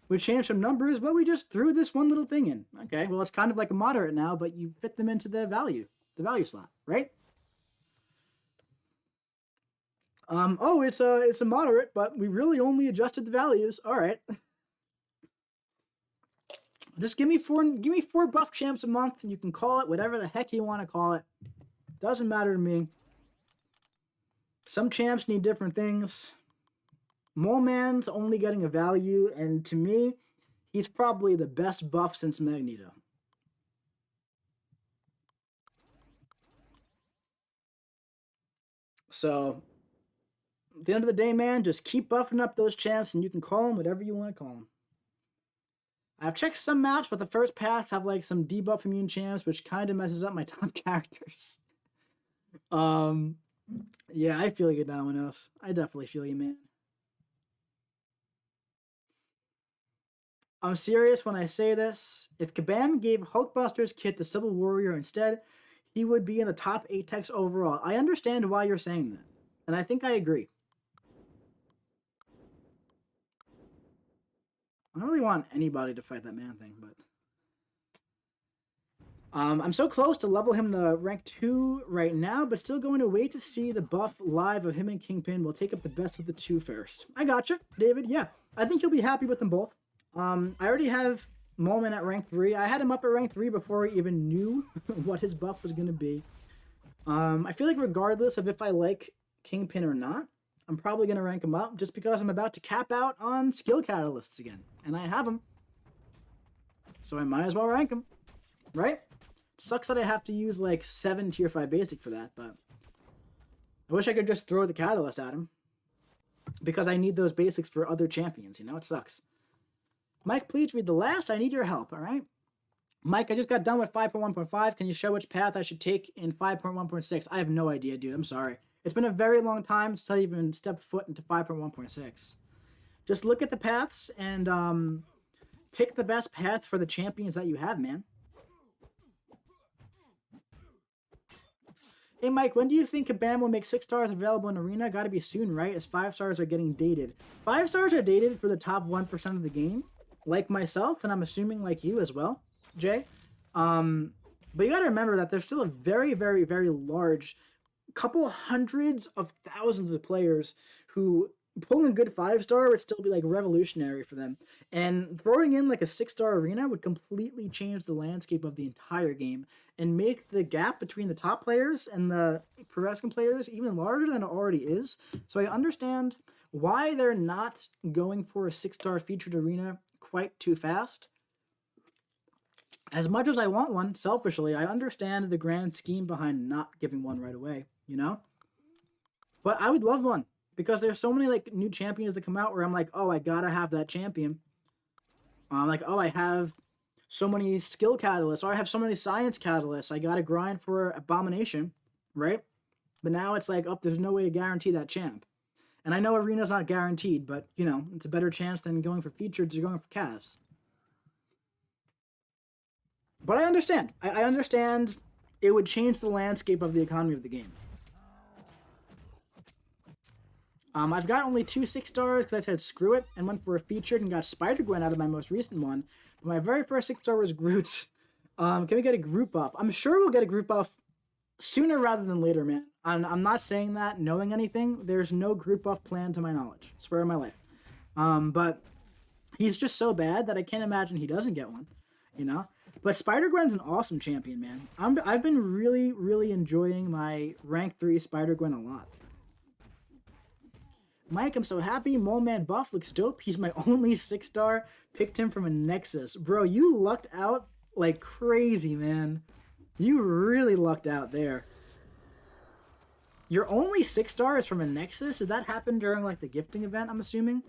we changed some numbers, but we just threw this one little thing in. Okay, well, it's kind of like a moderate now, but you fit them into the value slot, right? Oh, it's a moderate, but we really only adjusted the values. All right. Just give me four buff champs a month, and you can call it whatever the heck you want to call it. Doesn't matter to me. Some champs need different things. Mole Man's only getting a value, and to me, he's probably the best buff since Magneto. So, at the end of the day, man, just keep buffing up those champs, and you can call them whatever you want to call them. I've checked some maps, but the first paths have like some debuff immune champs, which kind of messes up my top characters. Yeah, I feel you, Dominoes. I definitely feel you, man. I'm serious when I say this. If Kabam gave Hulkbuster's kit to Civil Warrior instead, he would be in the top 8 techs overall. I understand why you're saying that, and I think I agree. I don't really want anybody to fight that man thing, but I'm so close to level him to rank 2 right now, but still going to wait to see the buff live of him and Kingpin. We'll take up the best of the two first. I gotcha, David. Yeah, I think you'll be happy with them both. I already have Moment at rank 3. I had him up at rank 3 before I even knew what his buff was going to be. I feel like regardless of if I like Kingpin or not, I'm probably going to rank him up just because I'm about to cap out on skill catalysts again. And I have them. So I might as well rank him. Right? Sucks that I have to use like 7 tier 5 basic for that, but I wish I could just throw the catalyst at him. Because I need those basics for other champions, you know? It sucks. Mike, please read the last. I need your help, alright? Mike, I just got done with 5.1.5. Can you show which path I should take in 5.1.6? I have no idea, dude. I'm sorry. It's been a very long time since I even stepped foot into 5.1.6. Just look at the paths and pick the best path for the champions that you have, man. Hey, Mike, when do you think Kabam will make 6 stars available in Arena? Gotta be soon, right? As 5 stars are getting dated. 5 stars are dated for the top 1% of the game, like myself, and I'm assuming like you as well, Jay. But you gotta remember that there's still a very, very, very large couple hundreds of thousands of players who pulling a good 5-star would still be like revolutionary for them. And throwing in like a 6-star arena would completely change the landscape of the entire game and make the gap between the top players and the progressing players even larger than it already is. So I understand why they're not going for a 6-star featured arena quite too fast. As much as I want one, selfishly, I understand the grand scheme behind not giving one right away, you know? But I would love one. Because there's so many like new champions that come out where I'm like, oh, I gotta have that champion. Like, oh, I have so many skill catalysts, or I have so many science catalysts. I gotta grind for Abomination, right? But now it's like, oh, there's no way to guarantee that champ. And I know Arena's not guaranteed, but, you know, it's a better chance than going for featured or going for calves. But I understand. I understand it would change the landscape of the economy of the game. I've got only 2 6-stars because I said screw it and went for a featured and got Spider-Gwen out of my most recent one. But my very first 6-star was Groot. Can we get a group buff? I'm sure we'll get a group buff sooner rather than later, man. I'm not saying that knowing anything. There's no group buff plan to my knowledge. Swear on my life. But he's just so bad that I can't imagine he doesn't get one, you know? But Spider-Gwen's an awesome champion, man. I've been really, really enjoying my rank 3 Spider-Gwen a lot. Mike, I'm so happy. Mole Man buff looks dope. He's my only 6-star. Picked him from a Nexus. Bro, you lucked out like crazy, man. You really lucked out there. Your only 6-star is from a Nexus? Did that happen during like the gifting event, I'm assuming?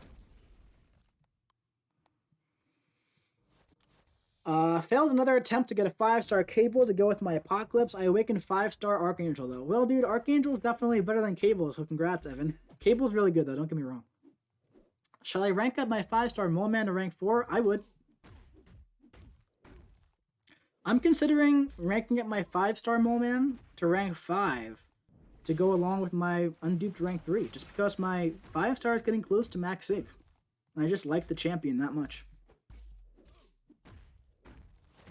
Failed another attempt to get a 5-star Cable to go with my Apocalypse. I awakened 5-star Archangel, though. Well, dude, Archangel is definitely better than Cable, so congrats, Evan. Cable's really good, though. Don't get me wrong. Shall I rank up my 5-star Mole Man to rank 4? I would. I'm considering ranking up my 5-star Mole Man to rank 5 to go along with my unduped rank 3, just because my 5-star is getting close to max sig. And I just like the champion that much.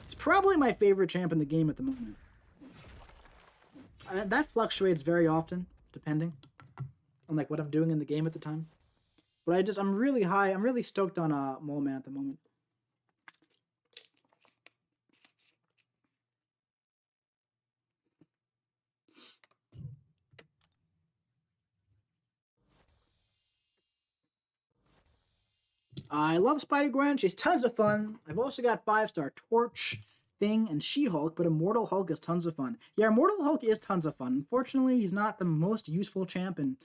It's probably my favorite champ in the game at the moment. That fluctuates very often, depending. on like what I'm doing in the game at the time. But I'm really high. I'm really stoked on Mole Man at the moment. I love Spider-Gwen. She's tons of fun. I've also got 5-star Torch, Thing, and She-Hulk, but Immortal Hulk is tons of fun. Yeah, Immortal Hulk is tons of fun. Unfortunately, he's not the most useful champ in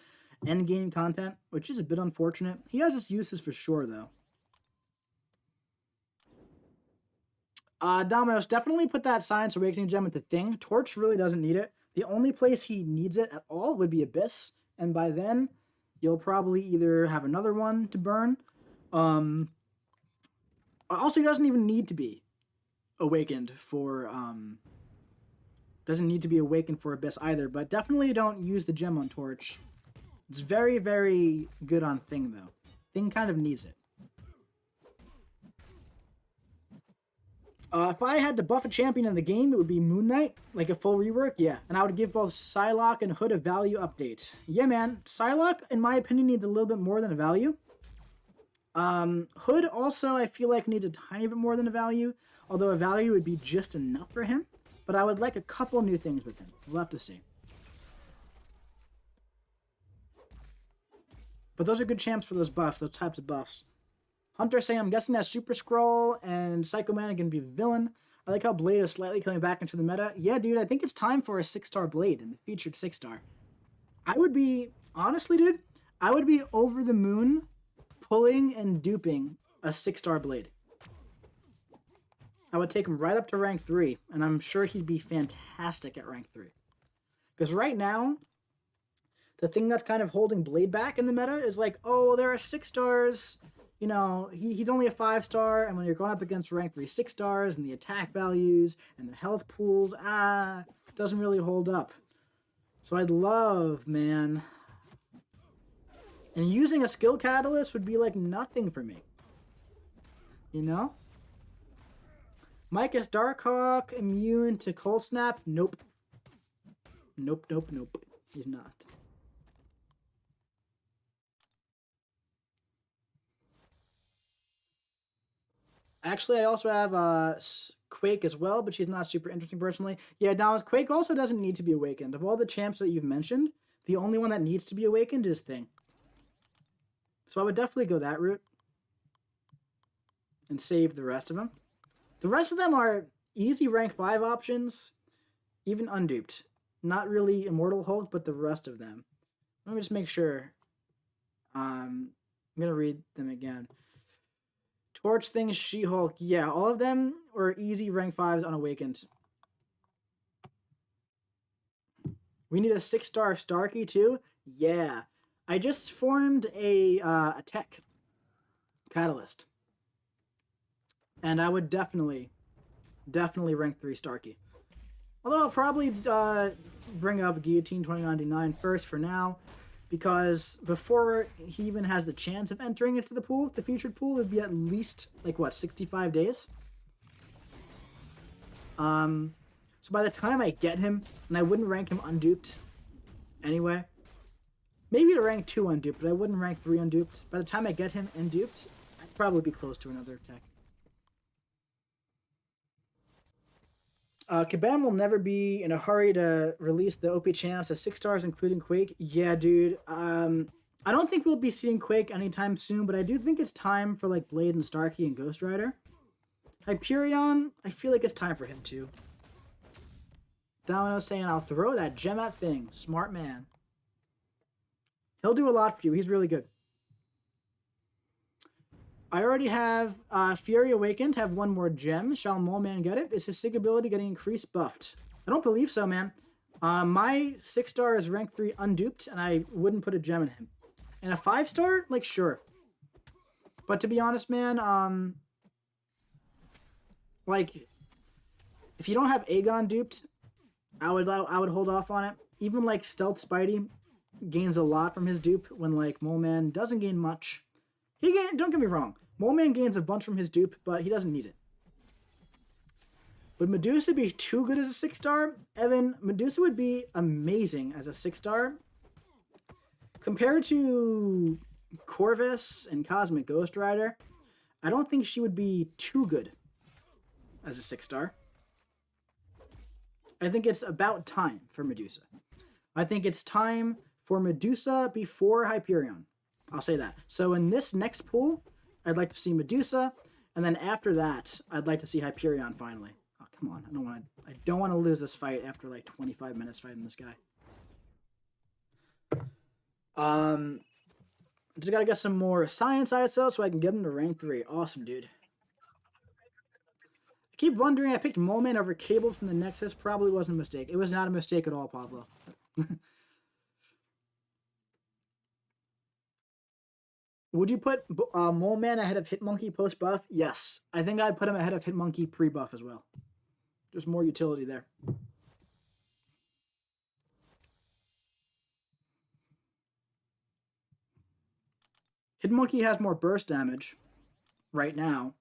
endgame content, which is a bit unfortunate. He has his uses for sure, though. Domino's, definitely put that Science Awakening gem into Thing. Torch really doesn't need it. The only place he needs it at all would be Abyss, and by then, you'll probably either have another one to burn. Also, he doesn't even need to be awakened for Abyss either, but definitely don't use the gem on Torch. It's very, very good on Thing, though. Thing kind of needs it. If I had to buff a champion in the game, it would be Moon Knight, like a full rework, yeah. And I would give both Psylocke and Hood a value update. Yeah, man. Psylocke, in my opinion, needs a little bit more than a value. Hood also, I feel like, needs a tiny bit more than a value, although a value would be just enough for him. But I would like a couple new things with him. We'll have to see. But those are good champs for those buffs, those types of buffs. Hunter saying, I'm guessing that Super Skrull and Psycho Man are going to be the villain. I like how Blade is slightly coming back into the meta. Yeah, dude, I think it's time for a 6-star Blade and the featured 6-star. I would be, honestly, dude, I would be over the moon pulling and duping a 6-star Blade. I would take him right up to rank 3, and I'm sure he'd be fantastic at rank 3. Because right now, the thing that's kind of holding Blade back in the meta is like, oh, well, there are 6 stars. You know, he's only a 5-star, and when you're going up against rank 3 6 stars, and the attack values, and the health pools, doesn't really hold up. So I'd love, man. And using a skill catalyst would be like nothing for me. You know? Mike is Darkhawk immune to Cold Snap? Nope. Nope, nope, nope. He's not. Actually, I also have Quake as well, but she's not super interesting personally. Yeah, now Quake also doesn't need to be awakened. Of all the champs that you've mentioned, the only one that needs to be awakened is Thing. So I would definitely go that route and save the rest of them. The rest of them are easy rank 5 options, even unduped. Not really Immortal Hulk, but the rest of them. Let me just make sure. I'm going to read them again. Torch, Thing, She-Hulk. Yeah, all of them were easy rank 5s unawakened. We need a 6-star Starkey too? Yeah. I just formed a tech catalyst. And I would definitely rank 3 Starkey. Although I'll probably bring up Guillotine 2099 first for now. Because before he even has the chance of entering into the pool, the featured pool would be at least, like, what, 65 days? So by the time I get him, and I wouldn't rank him unduped anyway. Maybe to rank 2 unduped, but I wouldn't rank 3 unduped. By the time I get him unduped, I'd probably be close to another tech. Kabam will never be in a hurry to release the OP champs at 6 stars, including Quake. Yeah, dude. I don't think we'll be seeing Quake anytime soon, but I do think it's time for like Blade and Starkey and Ghost Rider. Hyperion, I feel like it's time for him too. Domino saying, I'll throw that gem at Thing. Smart man. He'll do a lot for you. He's really good. I already have Fury Awakened, have 1 more gem. Shall Mole Man get it? Is his Sig ability getting increased buffed? I don't believe so, man. My 6-star is rank 3 unduped, and I wouldn't put a gem in him. And a 5-star? Like, sure. But to be honest, man, like, if you don't have Aegon duped, I would hold off on it. Even, like, Stealth Spidey gains a lot from his dupe when, like, Mole Man doesn't gain much. Don't get me wrong, Mole Man gains a bunch from his dupe, but he doesn't need it. Would Medusa be too good as a 6-star? Evan, Medusa would be amazing as a 6-star. Compared to Corvus and Cosmic Ghost Rider, I don't think she would be too good as a 6-star. I think it's about time for Medusa. I think it's time for Medusa before Hyperion. I'll say that. So in this next pool, I'd like to see Medusa, and then after that, I'd like to see Hyperion finally. Oh, come on. I don't want to lose this fight after like 25 minutes fighting this guy. Just gotta get some more science ISO so I can get him to rank 3. Awesome, dude. I keep wondering, I picked Mole Man over Cable from the Nexus. Probably wasn't a mistake. It was not a mistake at all, Pablo. Would you put Mole Man ahead of Hitmonkey post-buff? Yes. I think I'd put him ahead of Hitmonkey pre-buff as well. There's more utility there. Hitmonkey has more burst damage right now.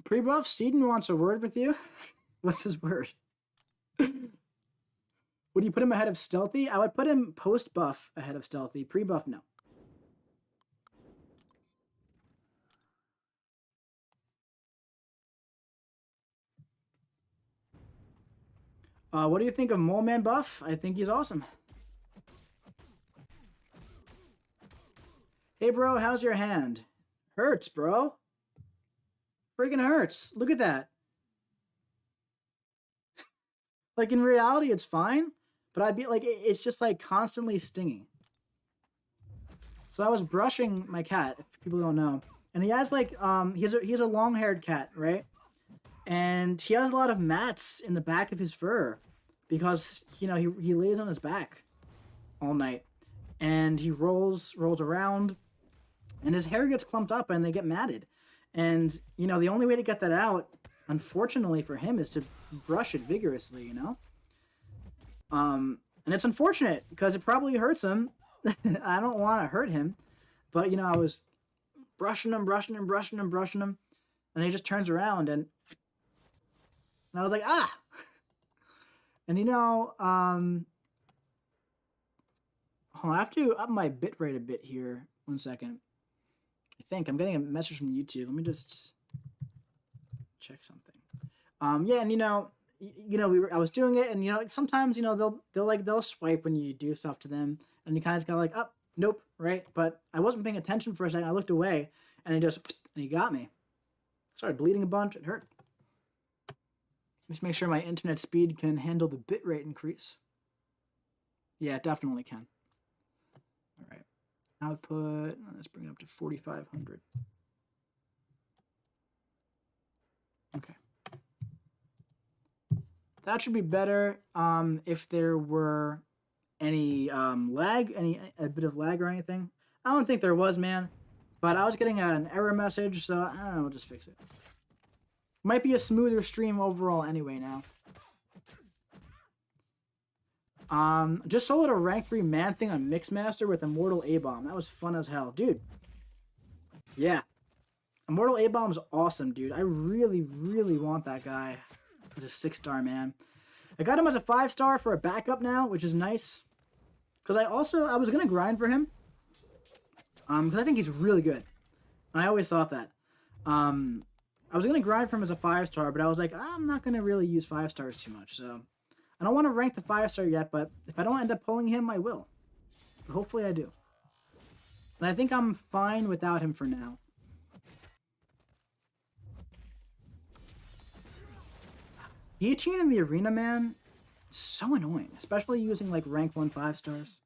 Pre-buff, Seedon wants a word with you. What's his word? Would you put him ahead of Stealthy? I would put him post-buff ahead of Stealthy. Pre-buff, no. What do you think of Mole Man buff? I think he's awesome. Hey, bro, how's your hand? Hurts, bro. Freaking hurts. Look at that. Like, in reality, it's fine. But I'd be like, it's just like constantly stinging. So I was brushing my cat, if people don't know. And he has like, he's a long-haired cat, right? And he has a lot of mats in the back of his fur. Because, you know, he lays on his back all night. And he rolls around. And his hair gets clumped up and they get matted. And, you know, the only way to get that out, unfortunately for him, is to brush it vigorously, you know? And it's unfortunate because it probably hurts him. I don't want to hurt him. But, you know, I was brushing him. And he just turns around and I was like, ah! And, you know, I have to up my bitrate a bit here. 1 second. I think I'm getting a message from YouTube. Let me just check something. Yeah, and you know, I was doing it, and you know, sometimes you know they'll swipe when you do stuff to them, and you kind of just go like, oh, nope, right? But I wasn't paying attention for a second. I looked away, and he got me. I started bleeding a bunch. It hurt. Just make sure my internet speed can handle the bitrate increase. Yeah, it definitely can. All right. Output, let's bring it up to 4,500. Okay. That should be better if there were any lag, a bit of lag or anything. I don't think there was, man. But I was getting an error message, so I don't know, we'll just fix it. Might be a smoother stream overall anyway now. Just soloed a rank 3 man thing on Mixmaster with Immortal A-Bomb. That was fun as hell. Dude. Yeah. Immortal A-Bomb is awesome, dude. I really, really want that guy as a 6-star, man. I got him as a 5-star for a backup now, which is nice. Because I was going to grind for him. Because I think he's really good. And I always thought that. I was going to grind for him as a 5-star, but I was like, I'm not going to really use 5-stars too much, so... I don't want to rank the 5-star yet, but if I don't end up pulling him, I will. But hopefully I do. And I think I'm fine without him for now. Guillotine in the arena, man, is so annoying. Especially using, like, rank 1 5-stars.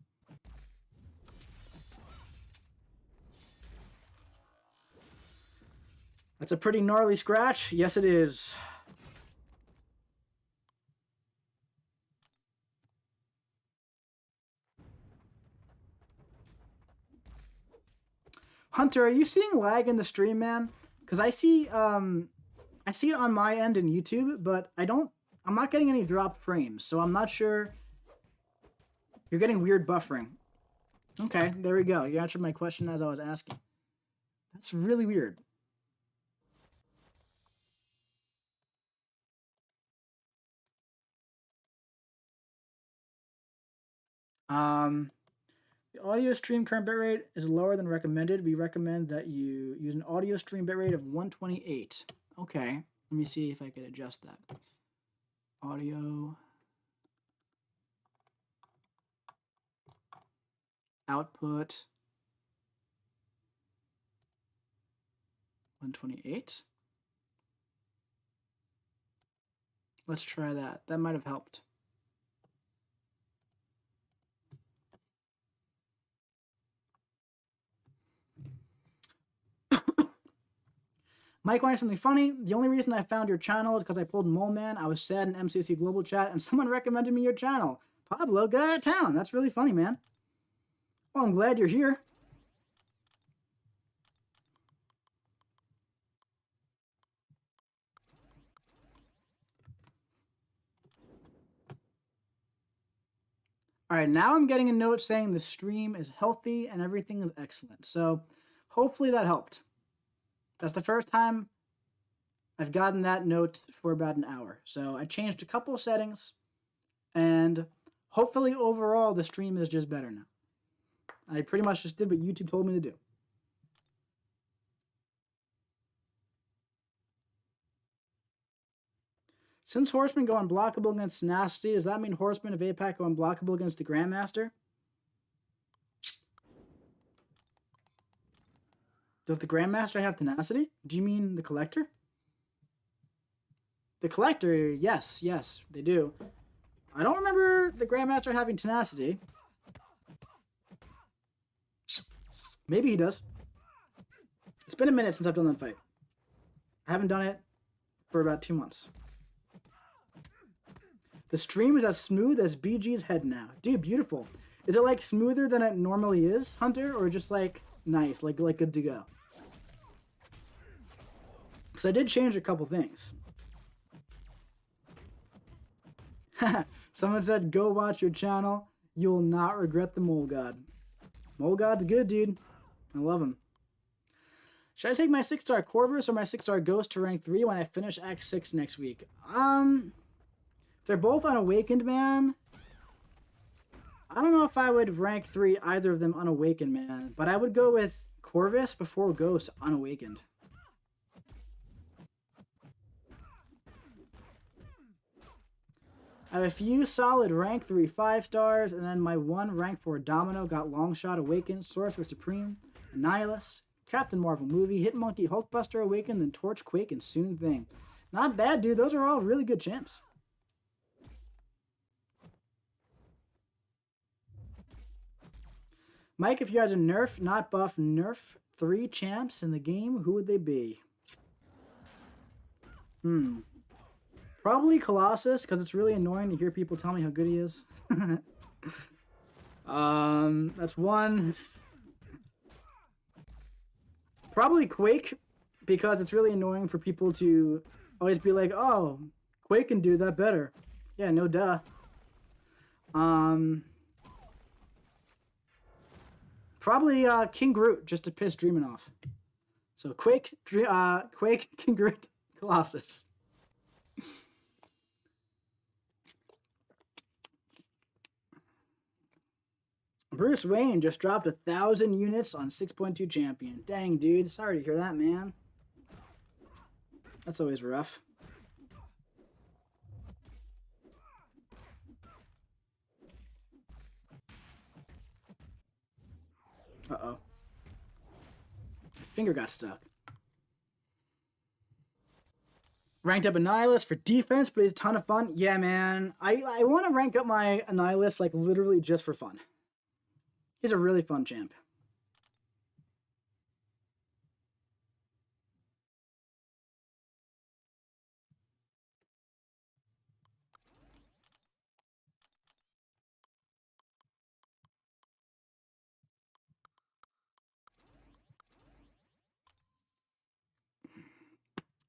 That's a pretty gnarly scratch. Yes, it is. Hunter, are you seeing lag in the stream, man? Because I see it on my end in YouTube, but I don't I'm not getting any dropped frames, so I'm not sure. You're getting weird buffering. Okay, there we go. You answered my question as I was asking. That's really weird. The audio stream current bitrate is lower than recommended. We recommend that you use an audio stream bitrate of 128. Okay, let me see if I can adjust that. Audio output 128. Let's try that. That might have helped. Mike wanted something funny. The only reason I found your channel is because I pulled Mole Man. I was sad in MCC Global Chat, and someone recommended me your channel. Pablo, get out of town. That's really funny, man. Well, I'm glad you're here. All right, now I'm getting a note saying the stream is healthy and everything is excellent. So hopefully that helped. That's the first time I've gotten that note for about an hour. So I changed a couple of settings, and hopefully overall the stream is just better now. I pretty much just did what YouTube told me to do. Since Horsemen go unblockable against Tenacity, does that mean Horsemen of APAC go unblockable against the Grandmaster? Does the Grandmaster have Tenacity? Do you mean the Collector? The Collector, yes, they do. I don't remember the Grandmaster having Tenacity. Maybe he does. It's been a minute since I've done that fight. I haven't done it for about 2 months. The stream is as smooth as BG's head now. Dude, beautiful. Is it like smoother than it normally is, Hunter? Or just like nice, like good to go? Because I did change a couple things. Someone said, go watch your channel. You'll not regret the Mole God. Mole God's good, dude. I love him. Should I take my 6-star Corvus or my 6-star Ghost to rank 3 when I finish Act 6 next week? They're both unawakened, man. I don't know if I would rank 3 either of them unawakened, man. But I would go with Corvus before Ghost unawakened. I have a few solid rank 3 5-stars, and then my 1 rank 4 Domino got Longshot Awakened, Sorcerer Supreme, Annihilus, Captain Marvel Movie, Hitmonkey, Hulkbuster Awakened, then Torch, Quake, and Soon Thing. Not bad, dude. Those are all really good champs. Mike, if you had to nerf, not buff, nerf 3 champs in the game, who would they be? Probably Colossus, because it's really annoying to hear people tell me how good he is. That's one. Probably Quake, because it's really annoying for people to always be like, oh, Quake can do that better. Yeah, no duh. Probably King Groot, just to piss Dreamin' off. So Quake, King Groot, Colossus. Bruce Wayne just dropped 1,000 units on 6.2 champion. Dang, dude. Sorry to hear that, man. That's always rough. Uh-oh. Finger got stuck. Ranked up Annihilus for defense, but he's a ton of fun. Yeah, man. I want to rank up my Annihilus, like, literally just for fun. He's a really fun champ.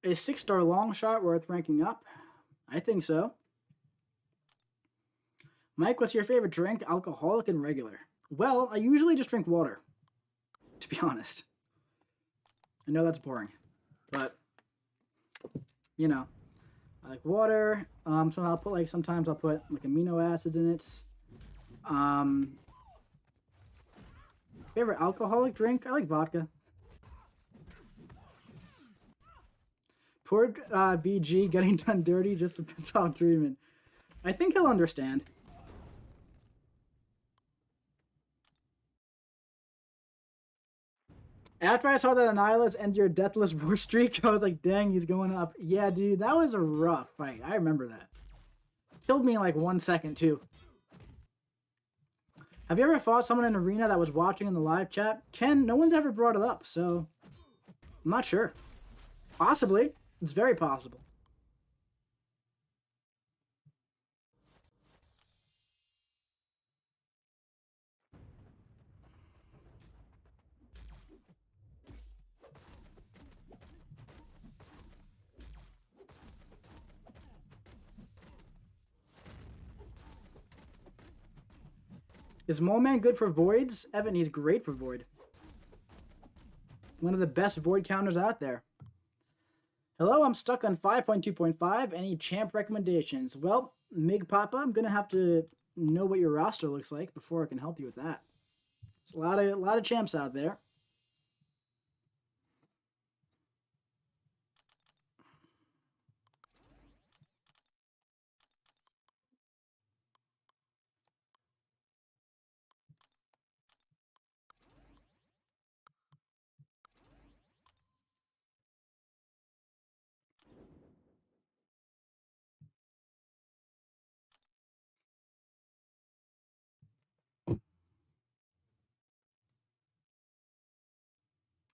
Is 6-star long shot worth ranking up? I think so. Mike, what's your favorite drink? Alcoholic and regular? Well, I usually just drink water, to be honest. I know that's boring, but, you know, I like water. So I'll put, like, sometimes I'll put, like, amino acids in it. Favorite alcoholic drink? I like vodka. Poor BG getting done dirty just to piss off Dreamin'. I think he'll understand. After I saw that Annihilus end your deathless war streak, I was like, dang, he's going up. Yeah, dude, that was a rough fight. I remember that. Killed me in like 1 second, too. Have you ever fought someone in an arena that was watching in the live chat? Ken, no one's ever brought it up, so I'm not sure. Possibly. It's very possible. Is Mole Man good for voids? Evan, he's great for void. One of the best void counters out there. Hello, I'm stuck on 5.2.5. Any champ recommendations? Well, Mig Papa, I'm gonna have to know what your roster looks like before I can help you with that. There's a lot of champs out there.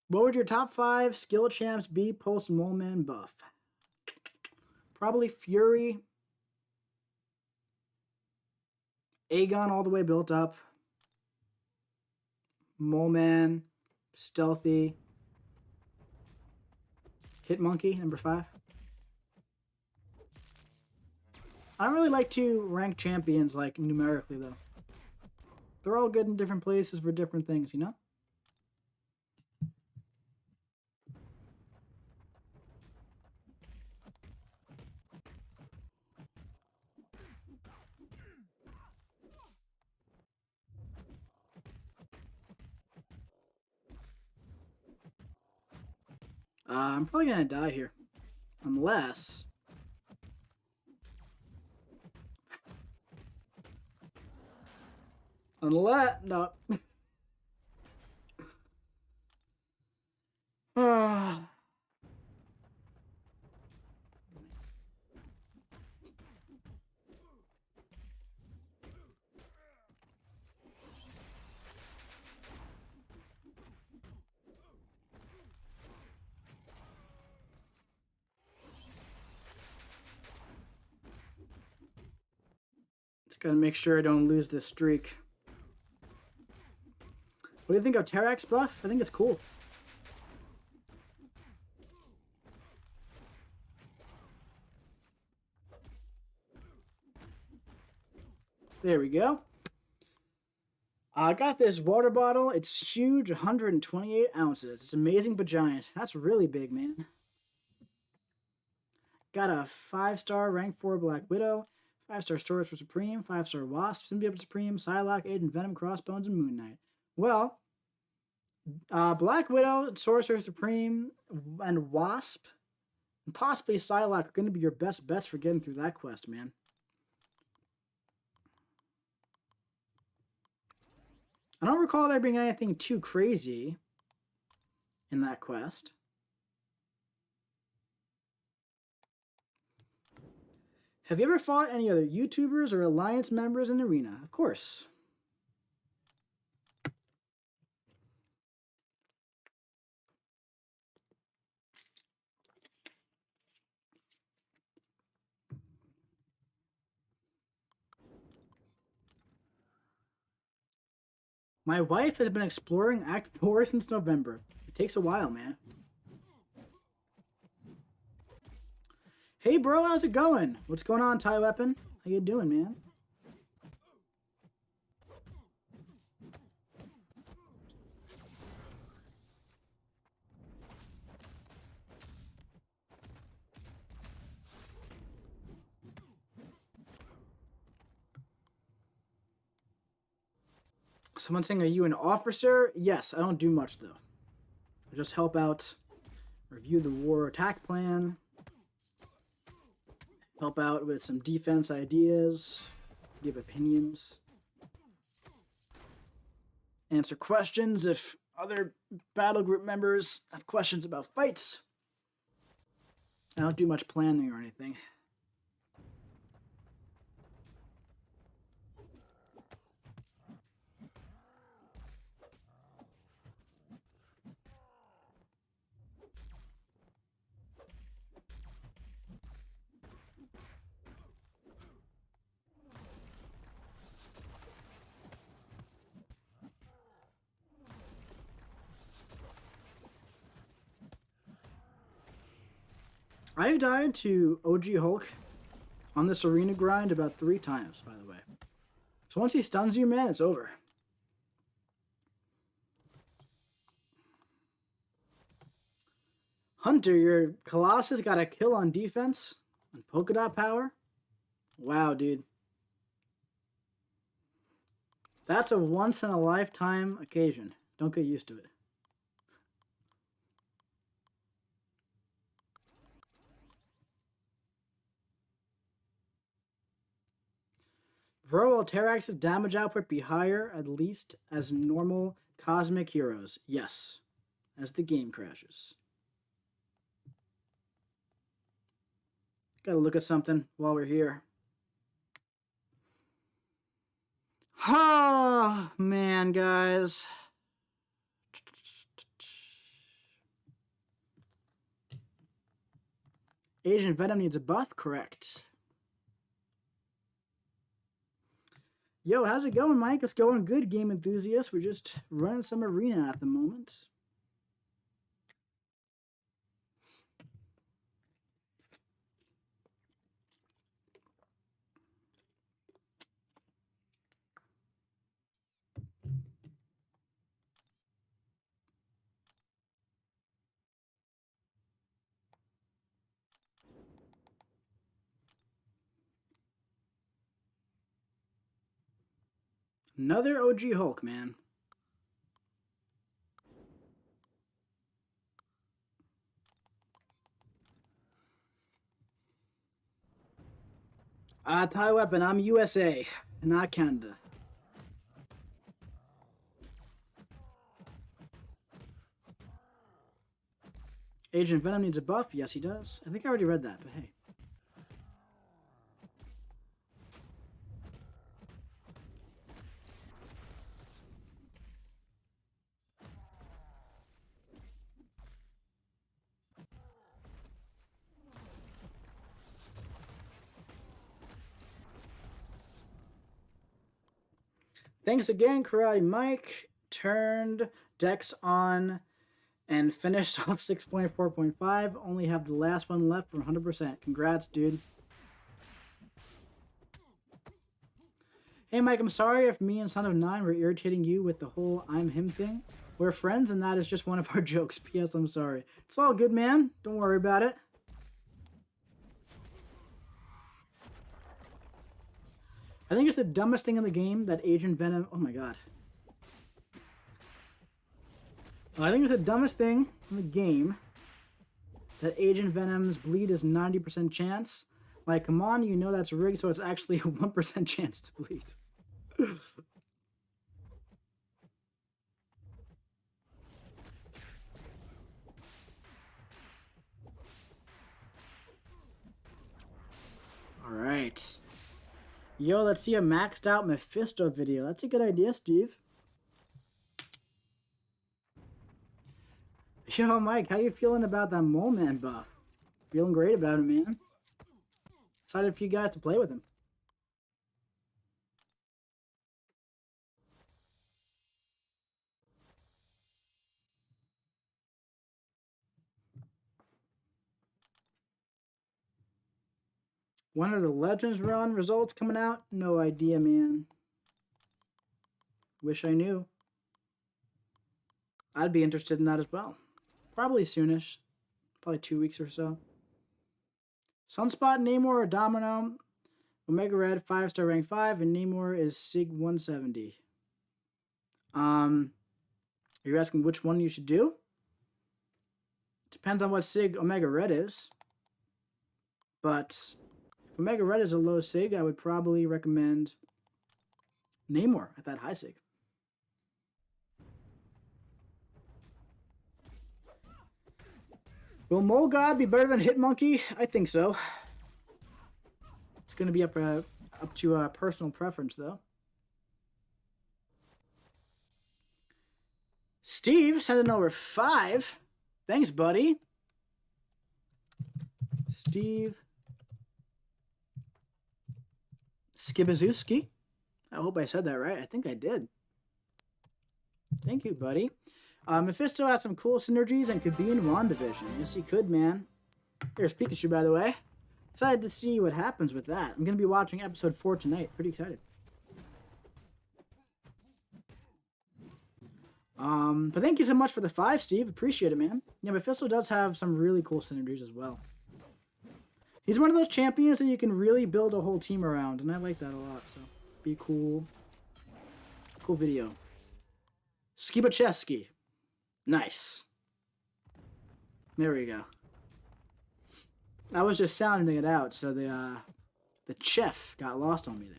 What would your top 5 skill champs be post Mole Man buff? Probably Fury. Aegon all the way built up. Mole Man. Stealthy. Hitmonkey, number 5. I don't really like to rank champions, like, numerically, though. They're all good in different places for different things, you know? I'm probably gonna die here. Unless... No. Just gotta make sure I don't lose this streak. What do you think of Terrax buff? I think it's cool. There we go. I got this water bottle. It's huge, 128 ounces. It's amazing but giant. That's really big, man. Got a 5-star rank 4 Black Widow, 5-star Sorcerer Supreme, 5-star Wasp, Symbiote Supreme, Psylocke, Aiden, Venom, Crossbones, and Moon Knight. Well, Black Widow, Sorcerer Supreme, and Wasp, and possibly Psylocke are going to be your best bets for getting through that quest, man. I don't recall there being anything too crazy in that quest. Have you ever fought any other YouTubers or Alliance members in Arena? Of course. My wife has been exploring Act 4 since November. It takes a while, man. Hey, bro, how's it going? What's going on, Ty Weapon? How you doing, man? Someone saying, are you an officer? Yes, I don't do much though. I just help out, review the war attack plan, help out with some defense ideas, give opinions, answer questions if other battle group members have questions about fights. I don't do much planning or anything. I've died to OG Hulk on this arena grind about 3 times, by the way. So once he stuns you, man, it's over. Hunter, your Colossus got a kill on defense and polka dot power. Wow, dude. That's a once-in-a-lifetime occasion. Don't get used to it. Bro, will Terrax's damage output be higher, at least, as normal cosmic heroes? Yes. As the game crashes. Gotta look at something while we're here. Oh, man, guys. Agent Venom needs a buff? Correct. Yo, how's it going, Mike? It's going good, game enthusiast. We're just running some arena at the moment. Another OG Hulk, man. Tie Weapon, I'm USA, not Canada. Agent Venom needs a buff? Yes, he does. I think I already read that, but hey. Thanks again, Karate Mike. Turned decks on and finished off 6.4.5. Only have the last one left for 100%. Congrats, dude. Hey, Mike, I'm sorry if me and Son of Nine were irritating you with the whole I'm him thing. We're friends, and that is just one of our jokes. P.S. I'm sorry. It's all good, man. Don't worry about it. I think it's the dumbest thing in the game that Agent Venom... Oh my god. I think it's the dumbest thing in the game that Agent Venom's bleed is 90% chance. Like, come on, you know that's rigged, so it's actually a 1% chance to bleed. Alright. Yo, let's see a maxed out Mephisto video. That's a good idea, Steve. Yo, Mike, how you feeling about that Mole Man buff? Feeling great about it, man. Excited for you guys to play with him. One of the Legends run results coming out? No idea, man. Wish I knew. I'd be interested in that as well. Probably soonish. Probably 2 weeks or so. Sunspot, Namor, or Domino. Omega Red, 5-star rank 5, and Namor is Sig 170. Um, you're asking which one you should do? Depends on what sig Omega Red is. But if Omega Red is a low sig, I would probably recommend Namor at that high sig. Will Mole God be better than Hitmonkey? I think so. It's going to be up to personal preference, though. Steve sending over 5. Thanks, buddy. Steve Skibazewski. I hope I said that right. I think I did. Thank you, buddy. Mephisto has some cool synergies and could be in WandaVision. Yes, he could, man. There's Pikachu, by the way. Excited to see what happens with that. I'm going to be watching episode 4 tonight. Pretty excited. But thank you so much for the 5, Steve. Appreciate it, man. Yeah, Mephisto does have some really cool synergies as well. He's one of those champions that you can really build a whole team around, and I like that a lot, so be cool. Cool video. Skibacheski. Nice. There we go. I was just sounding it out, so the chef got lost on me there.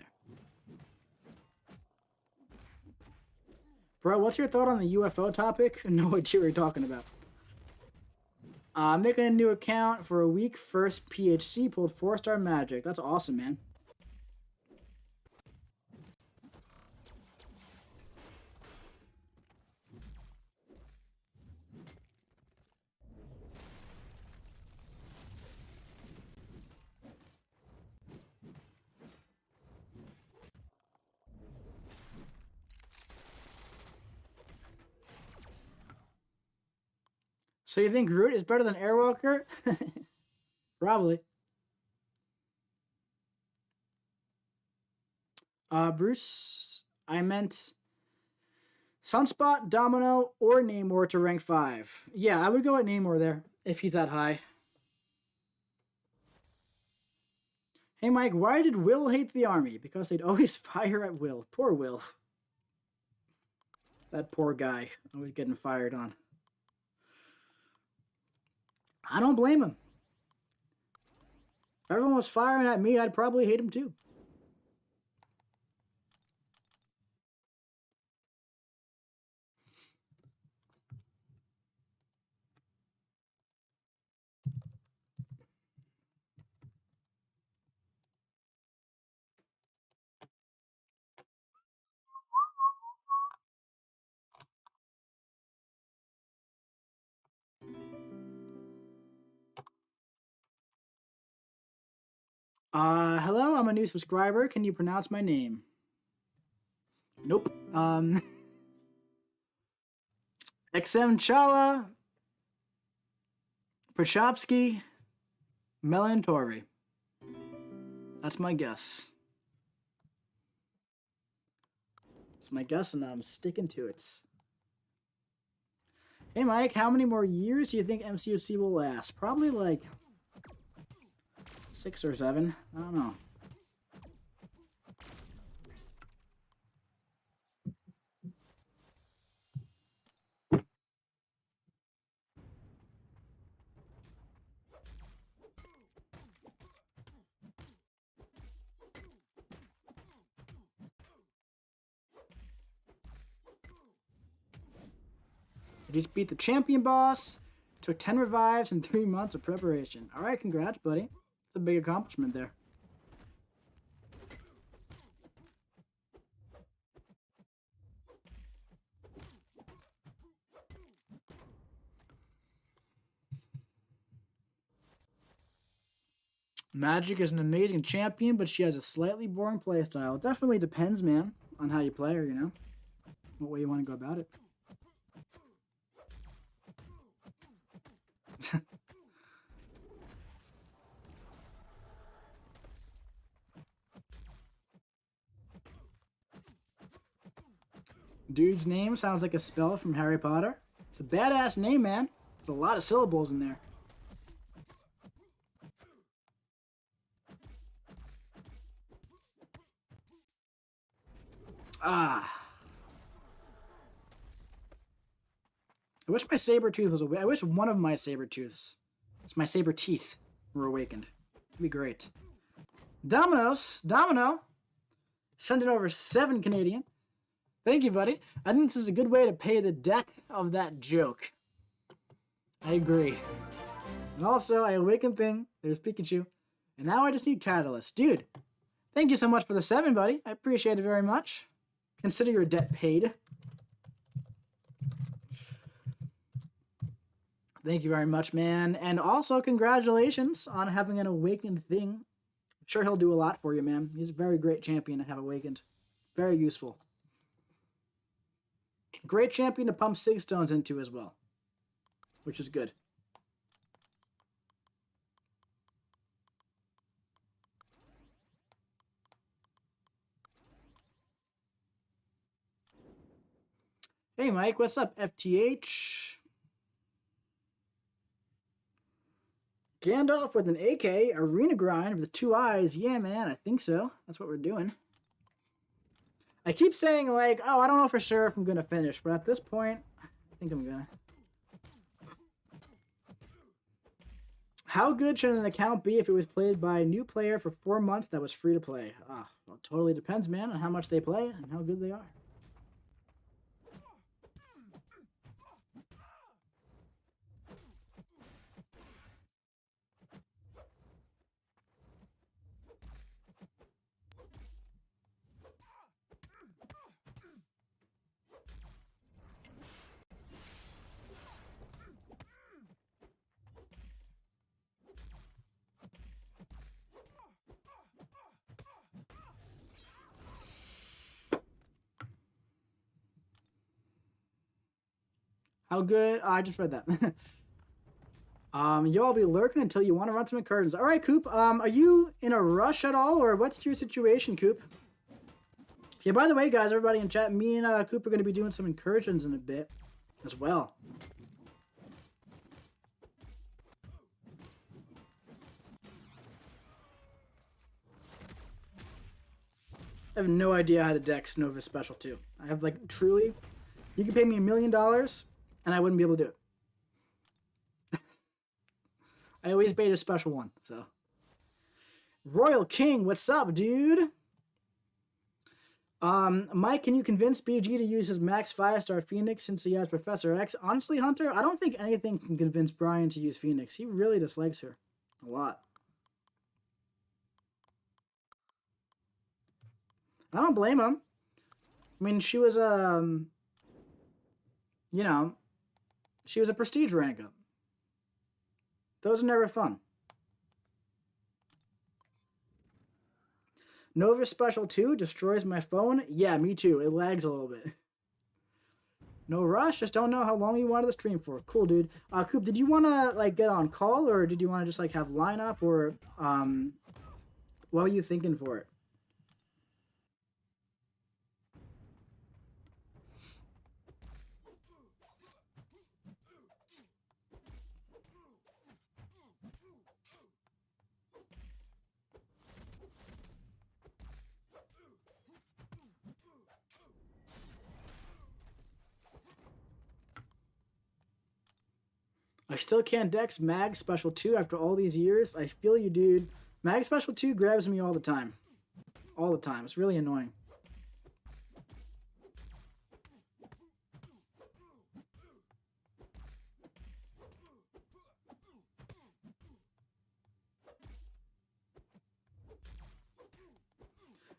Bro, what's your thought on the UFO topic? No idea what you're talking about. I'm making a new account for a week. First PHC pulled 4-star magic. That's awesome, man. So you think Groot is better than Airwalker? Probably. Bruce, I meant Sunspot, Domino, or Namor to rank 5. Yeah, I would go at Namor there, if he's that high. Hey Mike, why did Will hate the army? Because they'd always fire at Will. Poor Will. That poor guy, always getting fired on. I don't blame him. If everyone was firing at me, I'd probably hate him too. Hello, I'm a new subscriber. Can you pronounce my name? Nope. XM Chala, Prochopsky, Melantori. That's my guess. That's my guess, and I'm sticking to it. Hey, Mike, how many more years do you think MCOC will last? Probably like 6 or 7. I don't know. We just beat the champion boss. Took 10 revives and 3 months of preparation. All right, congrats, buddy. It's a big accomplishment there. Magic is an amazing champion, but she has a slightly boring playstyle. It definitely depends, man, on how you play her, you know? What way you want to go about it. Dude's name sounds like a spell from Harry Potter. It's a badass name, man. There's a lot of syllables in there. Ah. I wish my saber tooth was awake. I wish one of my saber tooths, it's my saber teeth, were awakened. It'd be great. Domino, sending over 7 Canadian. Thank you, buddy. I think this is a good way to pay the debt of that joke. I agree. And also, I awakened thing. There's Pikachu. And now I just need Catalyst. Dude, thank you so much for the 7, buddy. I appreciate it very much. Consider your debt paid. Thank you very much, man. And also, congratulations on having an awakened thing. I'm sure he'll do a lot for you, man. He's a very great champion to have awakened. Very useful. Great champion to pump Sig Stones into as well, which is good. Hey, Mike, what's up? FTH. Gandalf with an AK, arena grind with 2 eyes. Yeah, man, I think so. That's what we're doing. I keep saying, like, oh, I don't know for sure if I'm going to finish, but at this point, I think I'm going to. How good should an account be if it was played by a new player for 4 months that was free to play? Ah, well, it totally depends, man, on how much they play and how good they are. How good? Oh, I just read that. You'll be lurking until you want to run some incursions. All right, Coop. Are you in a rush at all, or what's your situation, Coop? Yeah, by the way, guys, everybody in chat, me and Coop are going to be doing some incursions in a bit as well. I have no idea how to dex Nova Special 2. I have, like, truly, you could pay me $1 million, and I wouldn't be able to do it. I always bait a special one, so. Royal King, what's up, dude? Mike, can you convince BG to use his max 5-star Phoenix since he has Professor X? Honestly, Hunter, I don't think anything can convince Brian to use Phoenix. He really dislikes her a lot. I don't blame him. I mean, she was, you know, she was a prestige rank up. Those are never fun. Nova Special 2 destroys my phone. Yeah, me too. It lags a little bit. No rush. Just don't know how long you wanted to stream for. Cool, dude. Coop, did you want to, like, get on call, or did you want to just, like, have lineup, or, what were you thinking for it? I still can't dex Mag Special 2 after all these years. I feel you, dude. Mag Special 2 grabs me all the time. All the time. It's really annoying.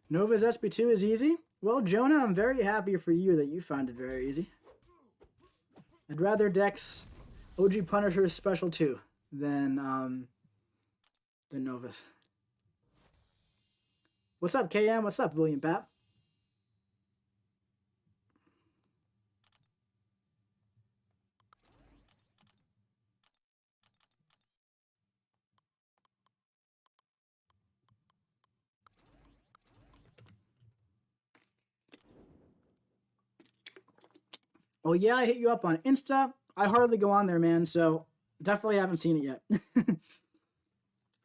Nova's SP2 is easy? Well, Jonah, I'm very happy for you that you found it very easy. I'd rather dex OG Punisher's Special 2 than Nova's. What's up, KM? What's up, William Pap? Oh yeah, I hit you up on Insta. I hardly go on there, man, so definitely haven't seen it yet.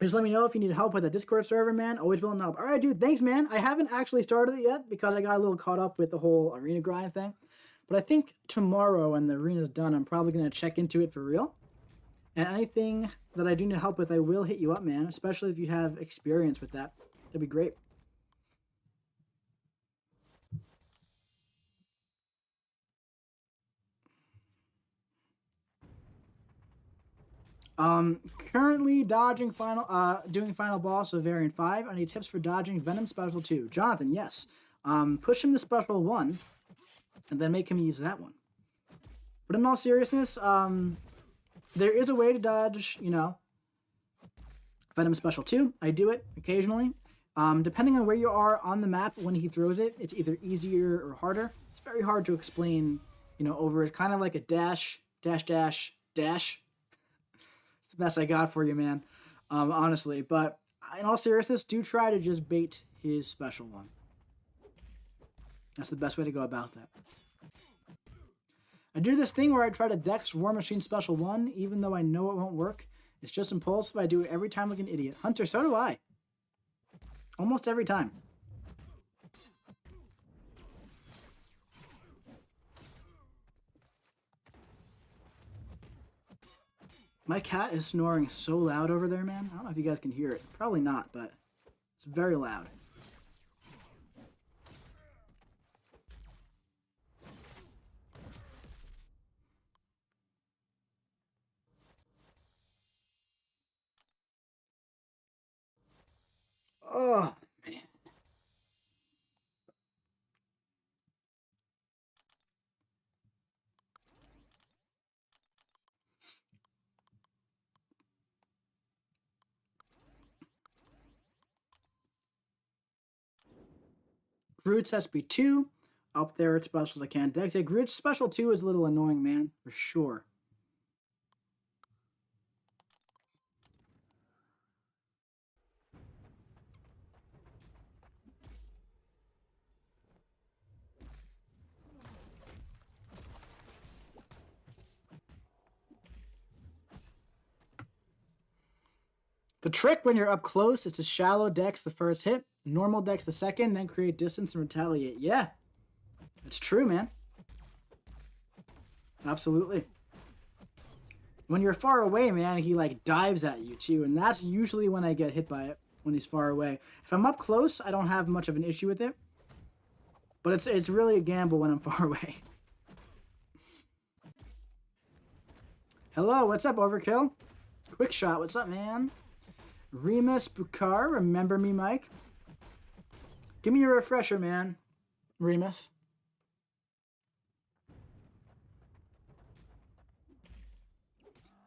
Just let me know if you need help with the Discord server, man. Always willing to help. All right, dude, thanks, man. I haven't actually started it yet because I got a little caught up with the whole arena grind thing. But I think tomorrow when the arena's done, I'm probably going to check into it for real. And anything that I do need help with, I will hit you up, man. Especially if you have experience with that. That'd be great. Currently dodging doing final boss of variant 5. I need tips for dodging Venom Special 2. Jonathan, yes. Push him to Special 1, and then make him use that one. But in all seriousness, there is a way to dodge, Venom Special 2. I do it occasionally. Depending on where you are on the map when he throws it, it's either easier or harder. It's very hard to explain, over. It's kind of like a dash, dash, dash, dash. It's the best I got for you, man. Honestly. But in all seriousness, do try to just bait his special one. That's the best way to go about that. I do this thing where I try to Dex War Machine Special 1, even though I know it won't work. It's just impulsive. I do it every time like an idiot. Hunter, so do I. Almost every time. My cat is snoring so loud over there, man. I don't know if you guys can hear it. Probably not, but it's very loud. Oh, man. Groot's SB2. Up there at specials I can't dex. Yeah, Groot's special 2 is a little annoying, man. For sure. The trick when you're up close is to shallow dex the first hit, normal dex the second, then create distance and retaliate. Yeah. It's true, man. Absolutely. When you're far away, man, he like dives at you too, and that's usually when I get hit by it, when he's far away. If I'm up close, I don't have much of an issue with it. But it's really a gamble when I'm far away. Hello, what's up, Overkill? Quick shot, what's up, man? Remus Bukar, remember me, Mike? Give me a refresher, man. Remus.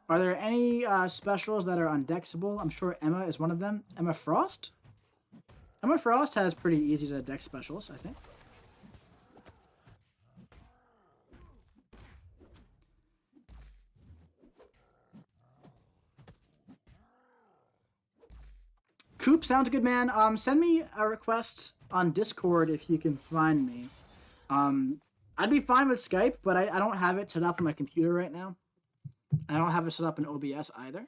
Are there any specials that are undexable? I'm sure Emma is one of them. Emma Frost? Emma Frost has pretty easy to dex specials, I think. Coop sounds good, man. Send me a request on Discord if you can find me. I'd be fine with Skype, but I don't have it set up on my computer right now. I don't have it set up in OBS either.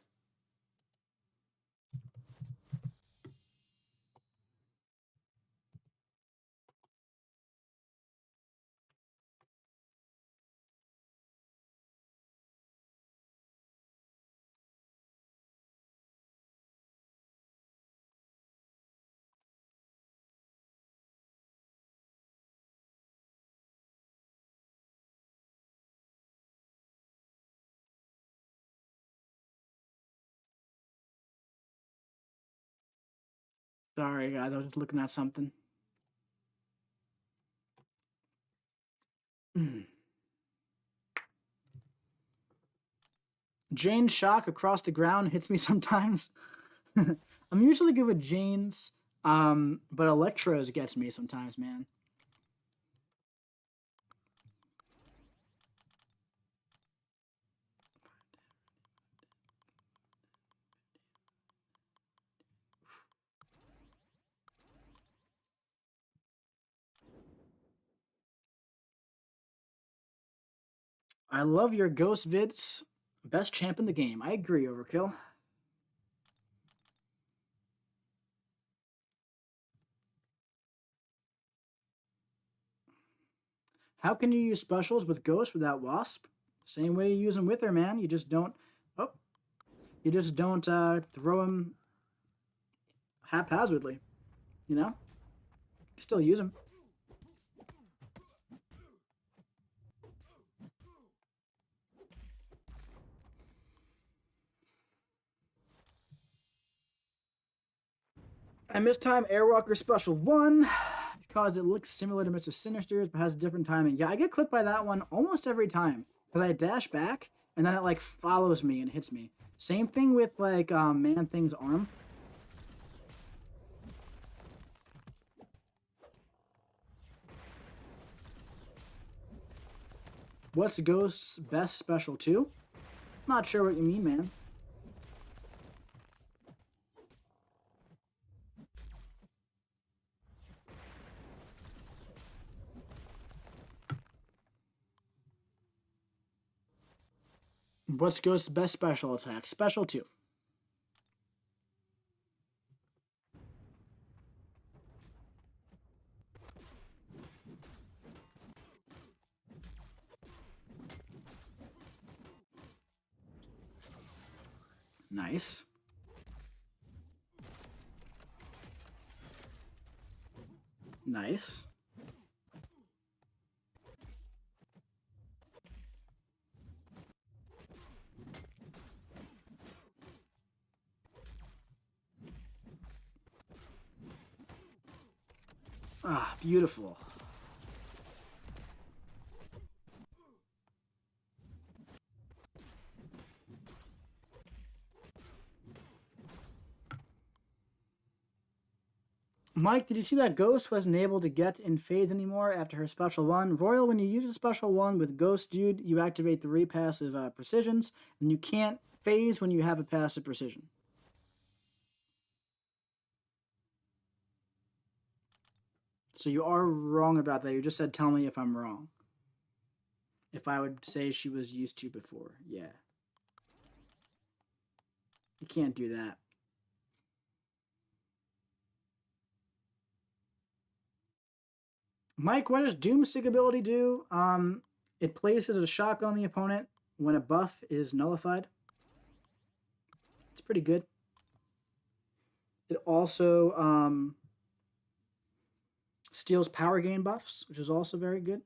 Sorry, guys. I was just looking at something. Jane's shock across the ground hits me sometimes. I'm usually good with Jane's, but Electro's gets me sometimes, man. I love your ghost vids. Best champ in the game. I agree, Overkill. How can you use specials with Ghost without Wasp? Same way you use them with her, man. You just don't. Oh, you just don't throw them haphazardly. You know, you still use them. And this time, Airwalker Special 1, because it looks similar to Mr. Sinister's, but has different timing. Yeah, I get clipped by that one almost every time, because I dash back, and then it, like, follows me and hits me. Same thing with, like, Man-Thing's arm. What's Ghost's best special 2? Not sure what you mean, man. What's Ghost's best special attack? Special 2. Nice. Nice. Ah, beautiful. Mike, did you see that Ghost wasn't able to get in phase anymore after her special 1? Royal, when you use a special 1 with Ghost Dude, you activate 3 passive precisions, and you can't phase when you have a passive precision. So you are wrong about that. You just said, tell me if I'm wrong. If I would say she was used to before. Yeah. You can't do that. Mike, what does Doomstick ability do? It places a shock on the opponent when a buff is nullified. It's pretty good. It also steals power gain buffs, which is also very good.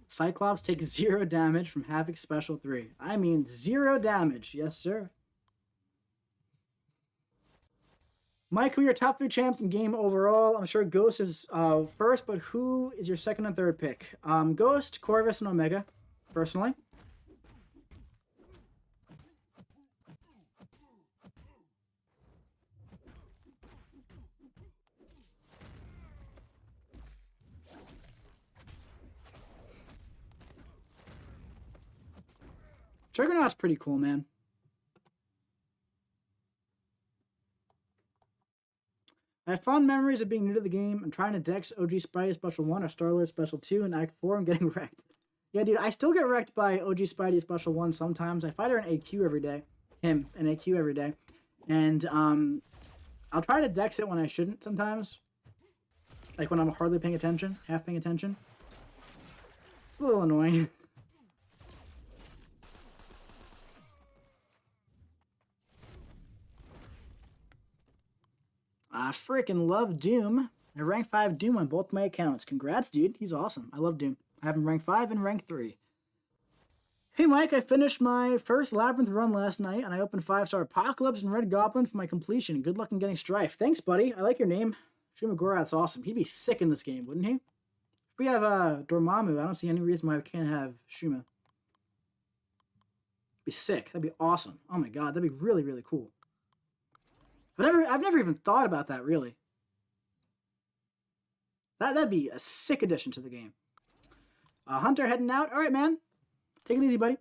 Cyclops takes 0 damage from Havoc Special 3. I mean 0 damage. Yes, sir. Mike, who are your top 3 champs in game overall? I'm sure Ghost is first, but who is your second and third pick? Ghost, Corvus, and Omega, personally. Juggernaut's pretty cool, man. I have fond memories of being new to the game and trying to dex OG Spidey Special 1 or Star-Lord Special 2 in Act 4 and getting wrecked. Yeah, dude, I still get wrecked by OG Spidey Special 1 sometimes. I fight her in AQ every day. Him in AQ every day. And I'll try to dex it when I shouldn't sometimes. Like when I'm hardly paying attention, half paying attention. It's a little annoying. I freaking love Doom. I rank 5 Doom on both my accounts. Congrats, dude. He's awesome. I love Doom. I have him rank 5 and rank 3. Hey, Mike, I finished my first Labyrinth run last night, and I opened 5-star Apocalypse and Red Goblin for my completion. Good luck in getting STRYFE. Thanks, buddy. I like your name. Shuma Gorath's awesome. He'd be sick in this game, wouldn't he? If we have Dormammu, I don't see any reason why we can't have Shuma. Be sick. That'd be awesome. Oh my god, that'd be really, really cool. I've never even thought about that, really. That'd be a sick addition to the game. Hunter heading out. All right, man. Take it easy, buddy.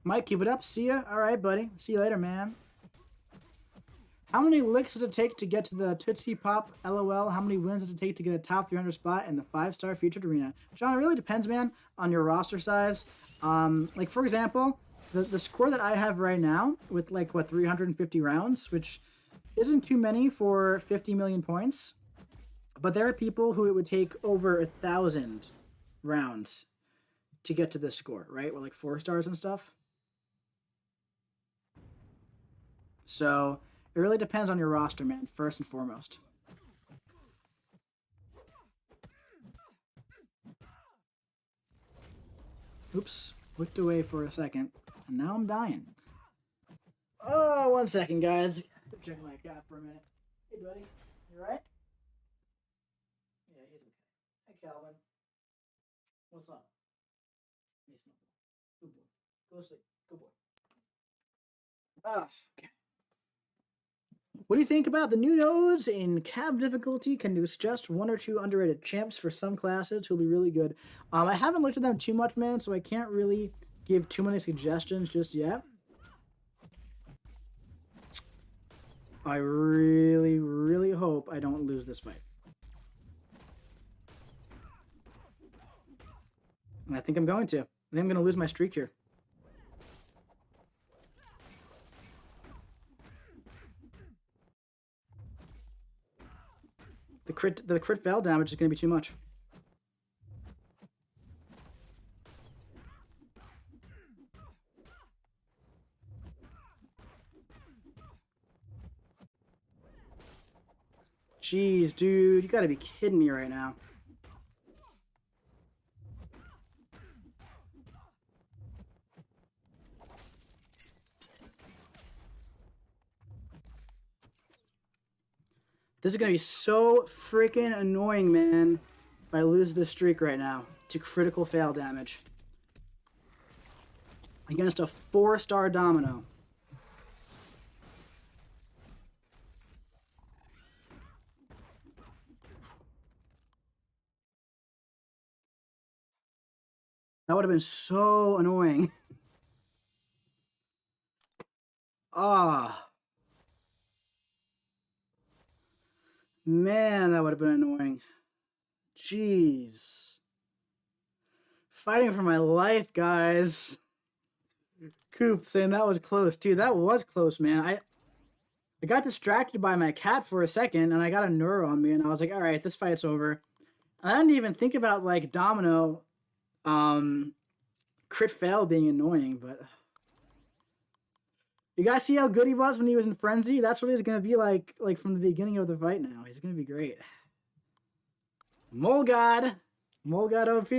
Mike, keep it up. See ya. All right, buddy. See you later, man. How many licks does it take to get to the Tootsie Pop LOL? How many wins does it take to get a top 300 spot in the 5-star featured arena? John, it really depends, man, on your roster size. Like, for example, the score that I have right now with, like, what, 350 rounds, which isn't too many for 50 million points. But there are people who it would take over 1,000 rounds to get to this score, right? With, like, 4 stars and stuff. So it really depends on your roster, man, first and foremost. Oops, looked away for a second, and now I'm dying. Oh, 1 second, guys. Check my cat for a minute. Hey, buddy. You alright? Yeah, he's okay. Hey, Calvin. What's up? He's no good boy. Go to sleep. Good boy. Ah, okay. What do you think about the new nodes in cab difficulty? Can you suggest 1 or 2 underrated champs for some classes who'll be really good? I haven't looked at them too much, man, so I can't really give too many suggestions just yet. I really, really hope I don't lose this fight. And I think I'm going to. I think I'm going to lose my streak here. The crit fail damage is going to be too much. Jeez, dude, you gotta be kidding me right now. This is gonna be so freaking annoying, man, if I lose this streak right now to critical fail damage against a 4-star Domino. That would have been so annoying. Ah. Man, that would have been annoying. Jeez. Fighting for my life, guys. Coop saying that was close, too. That was close, man. I got distracted by my cat for a second, and I got a neuro on me, and I was like, all right, this fight's over. And I didn't even think about, like, Domino crit fail being annoying, but you guys see how good he was when he was in Frenzy? That's what he's going to be like from the beginning of the fight now. He's going to be great. Mole God OP.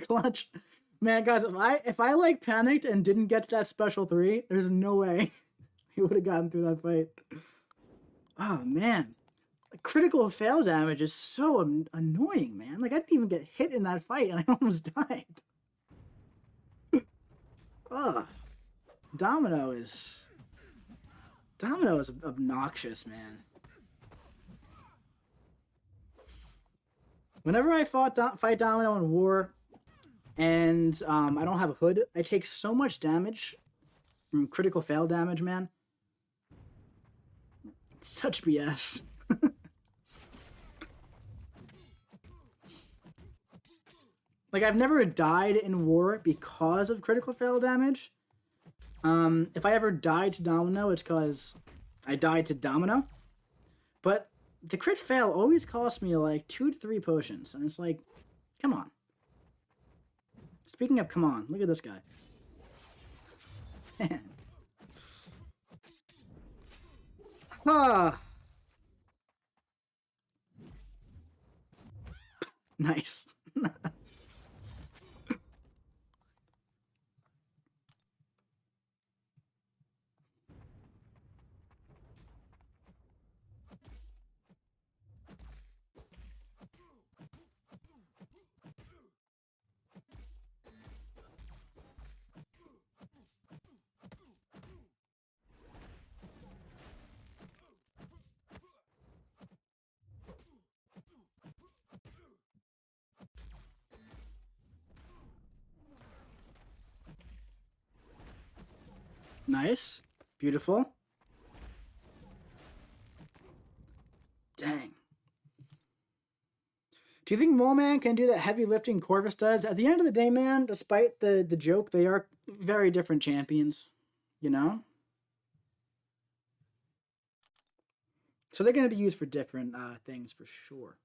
Clutch. Man, guys, if I like panicked and didn't get to that special 3, there's no way he would have gotten through that fight. Oh, man. Critical fail damage is so annoying, man. Like, I didn't even get hit in that fight, and I almost died. Ugh. Domino is obnoxious, man. Whenever I fight Domino in War, and I don't have a hood, I take so much damage from critical fail damage, man. It's such BS. Like, I've never died in War because of critical fail damage. If I ever died to Domino, it's because I died to Domino. But the crit fail always costs me like 2 to 3 potions. And it's like, come on. Speaking of come on, look at this guy. Ah. Nice. Nice. Beautiful. Dang. Do you think Mole Man can do that heavy lifting Corvus does? At the end of the day, man, despite the joke, they are very different champions, you know? So they're going to be used for different things for sure.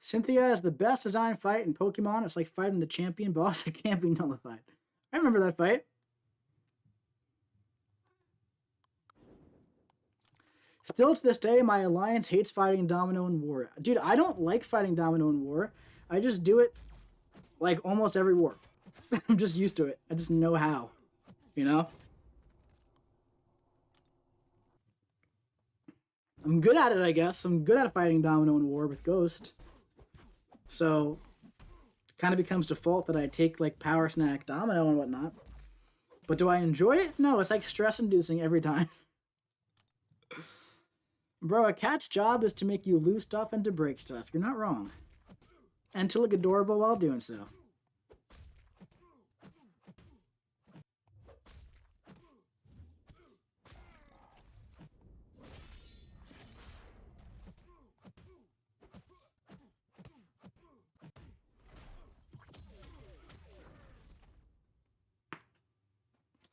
Cynthia is the best designed fight in Pokemon. It's like fighting the champion boss that can't be nullified. I remember that fight. Still to this day, my alliance hates fighting Domino in War. Dude, I don't like fighting Domino in War. I just do it like almost every war. I'm just used to it. I just know how, you know? I'm good at it, I guess. I'm good at fighting Domino in War with Ghost. So, it kind of becomes default that I take like Power Snack Domino and whatnot. But do I enjoy it? No, it's like stress-inducing every time. Bro, a cat's job is to make you lose stuff and to break stuff. You're not wrong. And to look adorable while doing so.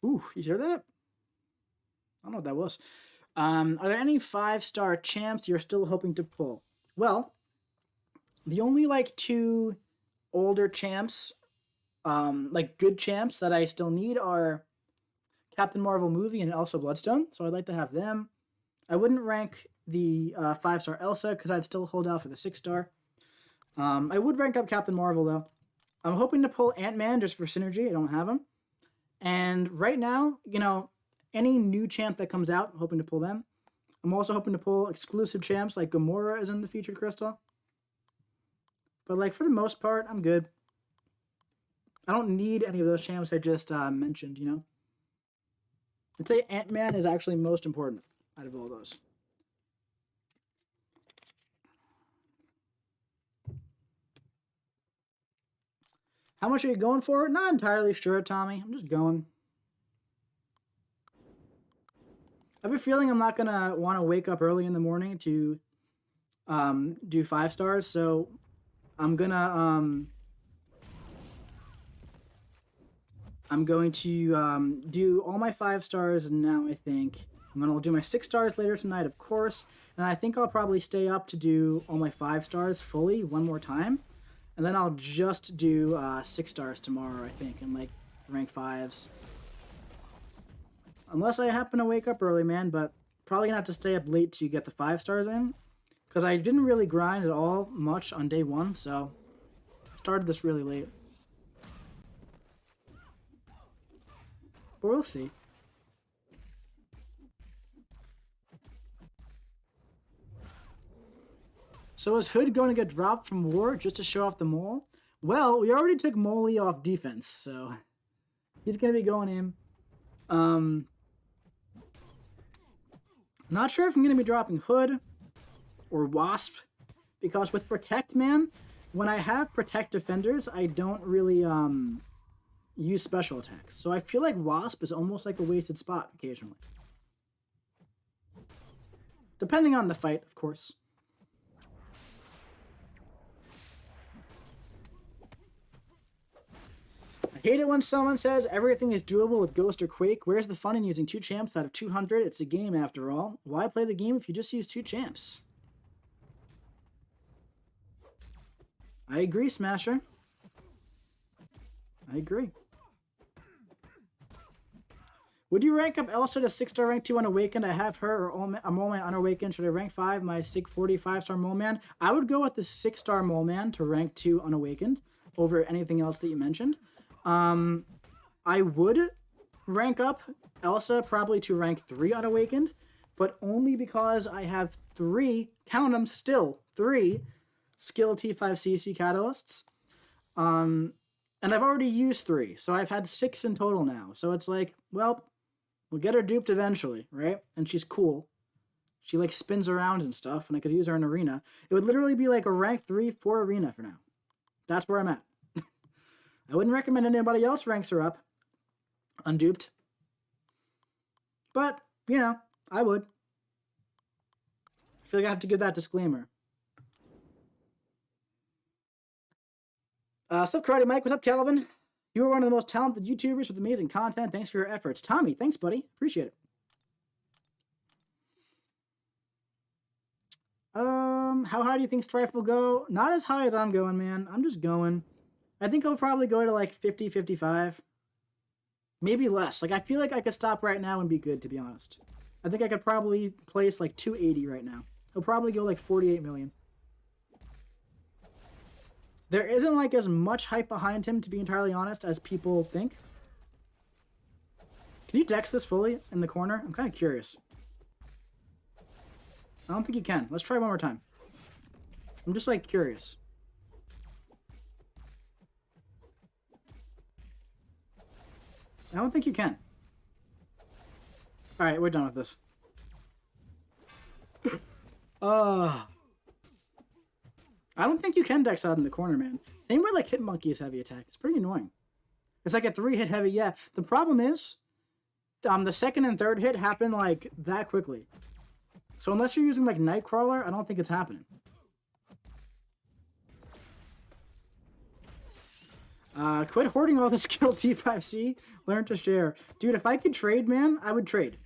Ooh, you hear that? I don't know what that was. Are there any 5-star champs you're still hoping to pull? Well, the only like 2 older champs, like good champs that I still need are Captain Marvel movie and Elsa Bloodstone. So I'd like to have them. I wouldn't rank the 5-star Elsa because I'd still hold out for the 6-star. I would rank up Captain Marvel though. I'm hoping to pull Ant-Man just for synergy. I don't have him. And right now, you know, any new champ that comes out, I'm hoping to pull them. I'm also hoping to pull exclusive champs like Gamora is in the featured crystal. But like for the most part, I'm good. I don't need any of those champs I just mentioned, you know? I'd say Ant-Man is actually most important out of all those. How much are you going for? Not entirely sure, Tommy. I'm just going. I have a feeling I'm not going to want to wake up early in the morning to do 5 stars, so I'm going to do all my 5 stars now, I think. I'm going to do my 6 stars later tonight, of course, and I think I'll probably stay up to do all my 5 stars fully one more time. And then I'll just do 6 stars tomorrow, I think, and like rank 5s. Unless I happen to wake up early, man, but probably gonna have to stay up late to get the 5 stars in. Because I didn't really grind at all much on day 1, so I started this really late. But we'll see. So is Hood going to get dropped from War just to show off the Mole? Well, we already took Moley off defense, so he's going to be going in. Not sure if I'm going to be dropping Hood or Wasp, because with Protect, man, when I have Protect defenders, I don't really use special attacks. So I feel like Wasp is almost like a wasted spot occasionally. Depending on the fight, of course. I hate it when someone says everything is doable with Ghost or Quake. Where's the fun in using 2 champs out of 200? It's a game after all. Why play the game if you just use 2 champs? I agree, Smasher. I agree. Would you rank up Elsa to 6-star rank 2 Unawakened? I have her or a Mole Man Unawakened. Should I rank 5 my Sig 45-star Mole Man? I would go with the 6-star Mole Man to rank 2 Unawakened over anything else that you mentioned. I would rank up Elsa probably to rank 3 Unawakened, but only because I have 3, count them still, 3 skill T5CC catalysts. And I've already used 3, so I've had 6 in total now. So it's like, well, We'll get her duped eventually, right? And she's cool. She like spins around and stuff, and I could use her in arena. It would literally be like a rank 3, 4 arena for now. That's where I'm at. I wouldn't recommend anybody else ranks her up unduped. But, you know, I would. I feel like I have to give that disclaimer. What's up, Karate Mike? What's up, Calvin? You are one of the most talented YouTubers with amazing content. Thanks for your efforts. Tommy, thanks, buddy. Appreciate it. How high do you think STRYFE will go? Not as high as I'm going, man. I'm just going. I think I'll probably go to like 50, 55. Maybe less. Like, I feel like I could stop right now and be good, to be honest. I think I could probably place like 280 right now. He'll probably go like 48 million. There isn't like as much hype behind him, to be entirely honest, as people think. Can you dex this fully in the corner? I'm kind of curious. I don't think you can. Let's try one more time. I'm just like curious. I don't think you can. Alright, we're done with this. I don't think you can dex out in the corner, man. Same way like Hitmonkey is heavy attack. It's pretty annoying. It's like a 3-hit heavy, yeah. The problem is, the second and third hit happen like that quickly. So unless you're using like Nightcrawler, I don't think it's happening. Quit hoarding all the skill T5C. Learn to share. Dude, if I could trade, man, I would trade.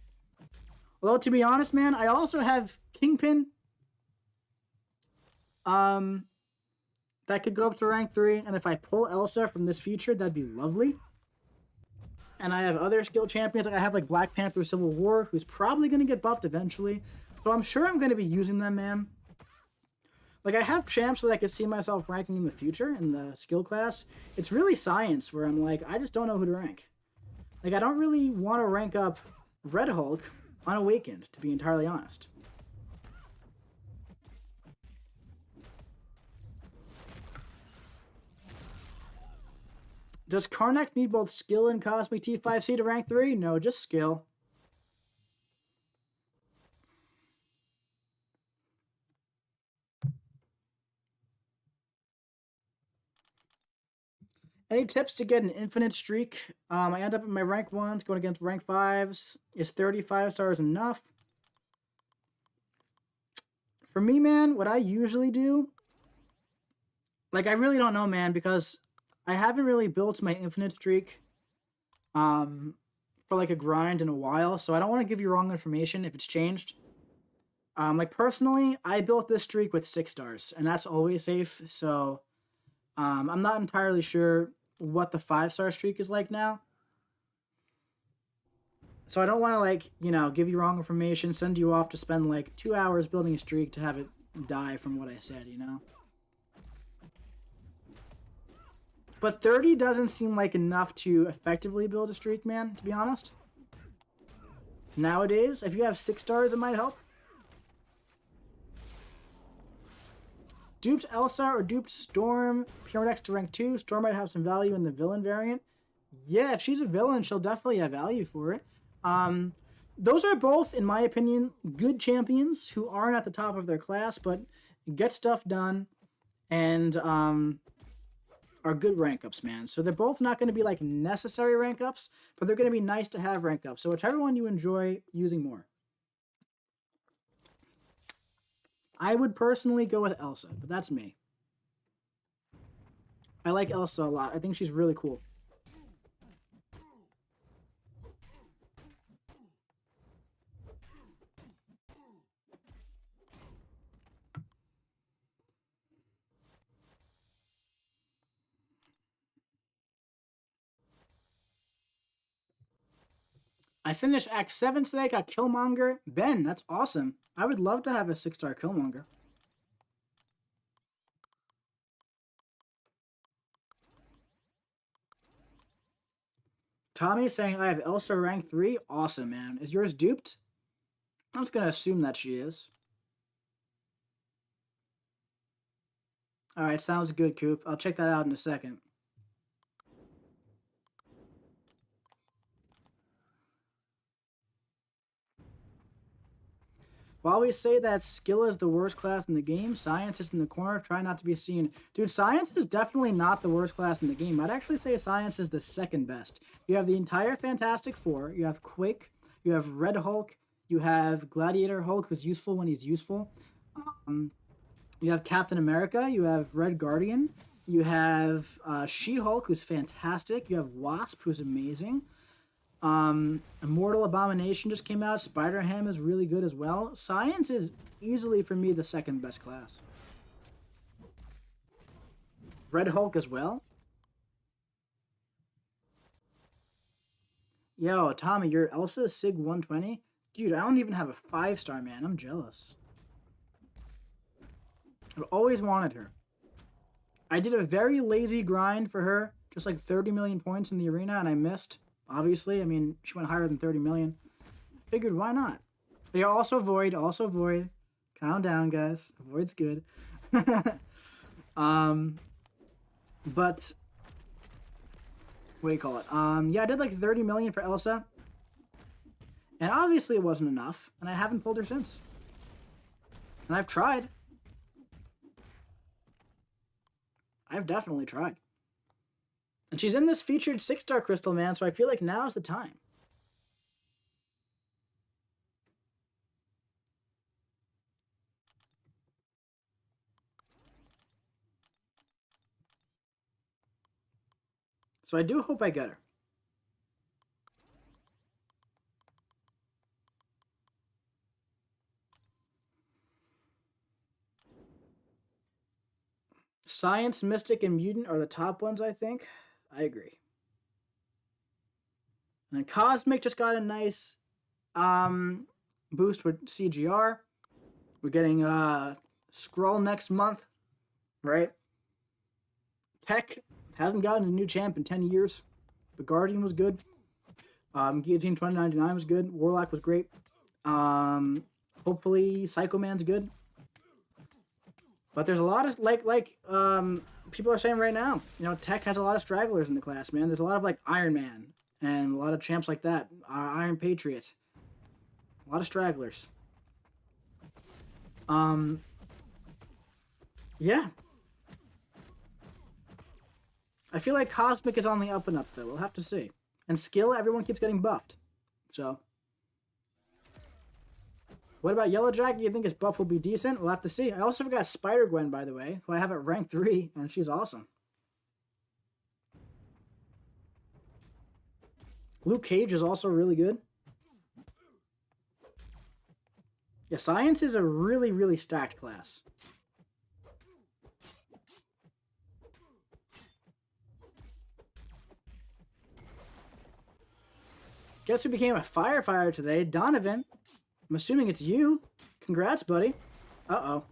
Although, to be honest, man, I also have Kingpin. That could go up to rank 3. And if I pull Elsa from this feature, that'd be lovely. And I have other skill champions. Like I have like Black Panther Civil War, who's probably going to get buffed eventually. So I'm sure I'm going to be using them, man. Like, I have champs that I could see myself ranking in the future in the skill class. It's really science where I'm like, I just don't know who to rank. Like, I don't really want to rank up Red Hulk unawakened, to be entirely honest. Does Karnak need both skill and Cosmic T5C to rank 3? No, just skill. Any tips to get an infinite streak? I end up in my rank 1s, going against rank 5s. Is 35 stars enough? For me, man, what I usually do... Like, I really don't know, man, because I haven't really built my infinite streak for, like, a grind in a while, so I don't want to give you wrong information if it's changed. Like, personally, I built this streak with 6 stars, and that's always safe, so... I'm not entirely sure what the 5-star streak is like now. So I don't want to, like, you know, give you wrong information, send you off to spend, like, 2 hours building a streak to have it die from what I said, you know? But 30 doesn't seem like enough to effectively build a streak, man, to be honest. Nowadays, if you have 6 stars, it might help. Duped Elsa or duped Storm, Pyrodex to rank 2. Storm might have some value in the villain variant. Yeah, if she's a villain, she'll definitely have value for it. Those are both, in my opinion, good champions who aren't at the top of their class, but get stuff done and are good rank ups, man. So they're both not going to be like necessary rank ups, but they're going to be nice to have rank ups. So whichever one you enjoy using more. I would personally go with Elsa, but that's me. I like Elsa a lot. I think she's really cool. I finished Act 7 today, got Killmonger. Ben, that's awesome. I would love to have a 6-star Killmonger. Tommy is saying I have Elsa rank 3. Awesome, man. Is yours duped? I'm just going to assume that she is. Alright, sounds good, Coop. I'll check that out in a second. While we say that skill is the worst class in the game, science is in the corner, try not to be seen. Dude, science is definitely not the worst class in the game. I'd actually say science is the second best. You have the entire Fantastic Four, you have Quake, you have Red Hulk, you have Gladiator Hulk, who's useful when he's useful. You have Captain America, you have Red Guardian, you have She-Hulk, who's fantastic, you have Wasp, who's amazing. Immortal Abomination just came out. Spider-Ham is really good as well. Science is easily, for me, the second best class. Red Hulk as well. Yo, Tommy, your Elsa Sig 120? Dude, I don't even have a 5-star, man. I'm jealous. I've always wanted her. I did a very lazy grind for her. Just like 30 million points in the arena, and I missed. Obviously, I mean, she went higher than 30 million. Figured, why not? They are also Void, also Void. Calm down, guys. Void's good. But, what do you call it? Yeah, I did like 30 million for Elsa. And obviously it wasn't enough, and I haven't pulled her since. And I've tried. I've definitely tried. And she's in this featured 6-star crystal, man, so I feel like now is the time. So I do hope I get her. Science, Mystic, and Mutant are the top ones, I think. I agree. And then Cosmic just got a nice boost with CGR. We're getting Scroll next month, right? Tech hasn't gotten a new champ in 10 years. But Guardian was good. Guillotine 2099 was good. Warlock was great. Hopefully Psycho Man's good. But there's a lot of, people are saying right now, you know, Tech has a lot of stragglers in the class, man. There's a lot of, like, Iron Man and a lot of champs like that. Iron Patriot. A lot of stragglers. Yeah. I feel like Cosmic is on the up and up, though. We'll have to see. And skill, everyone keeps getting buffed. So. What about Yellow Jacket? You think his buff will be decent? We'll have to see. I also forgot Spider-Gwen, by the way, who I have at rank 3, and she's awesome. Luke Cage is also really good. Yeah, Science is a really, really stacked class. Guess who became a firefighter today? Donovan. I'm assuming it's you. Congrats, buddy. Uh-oh.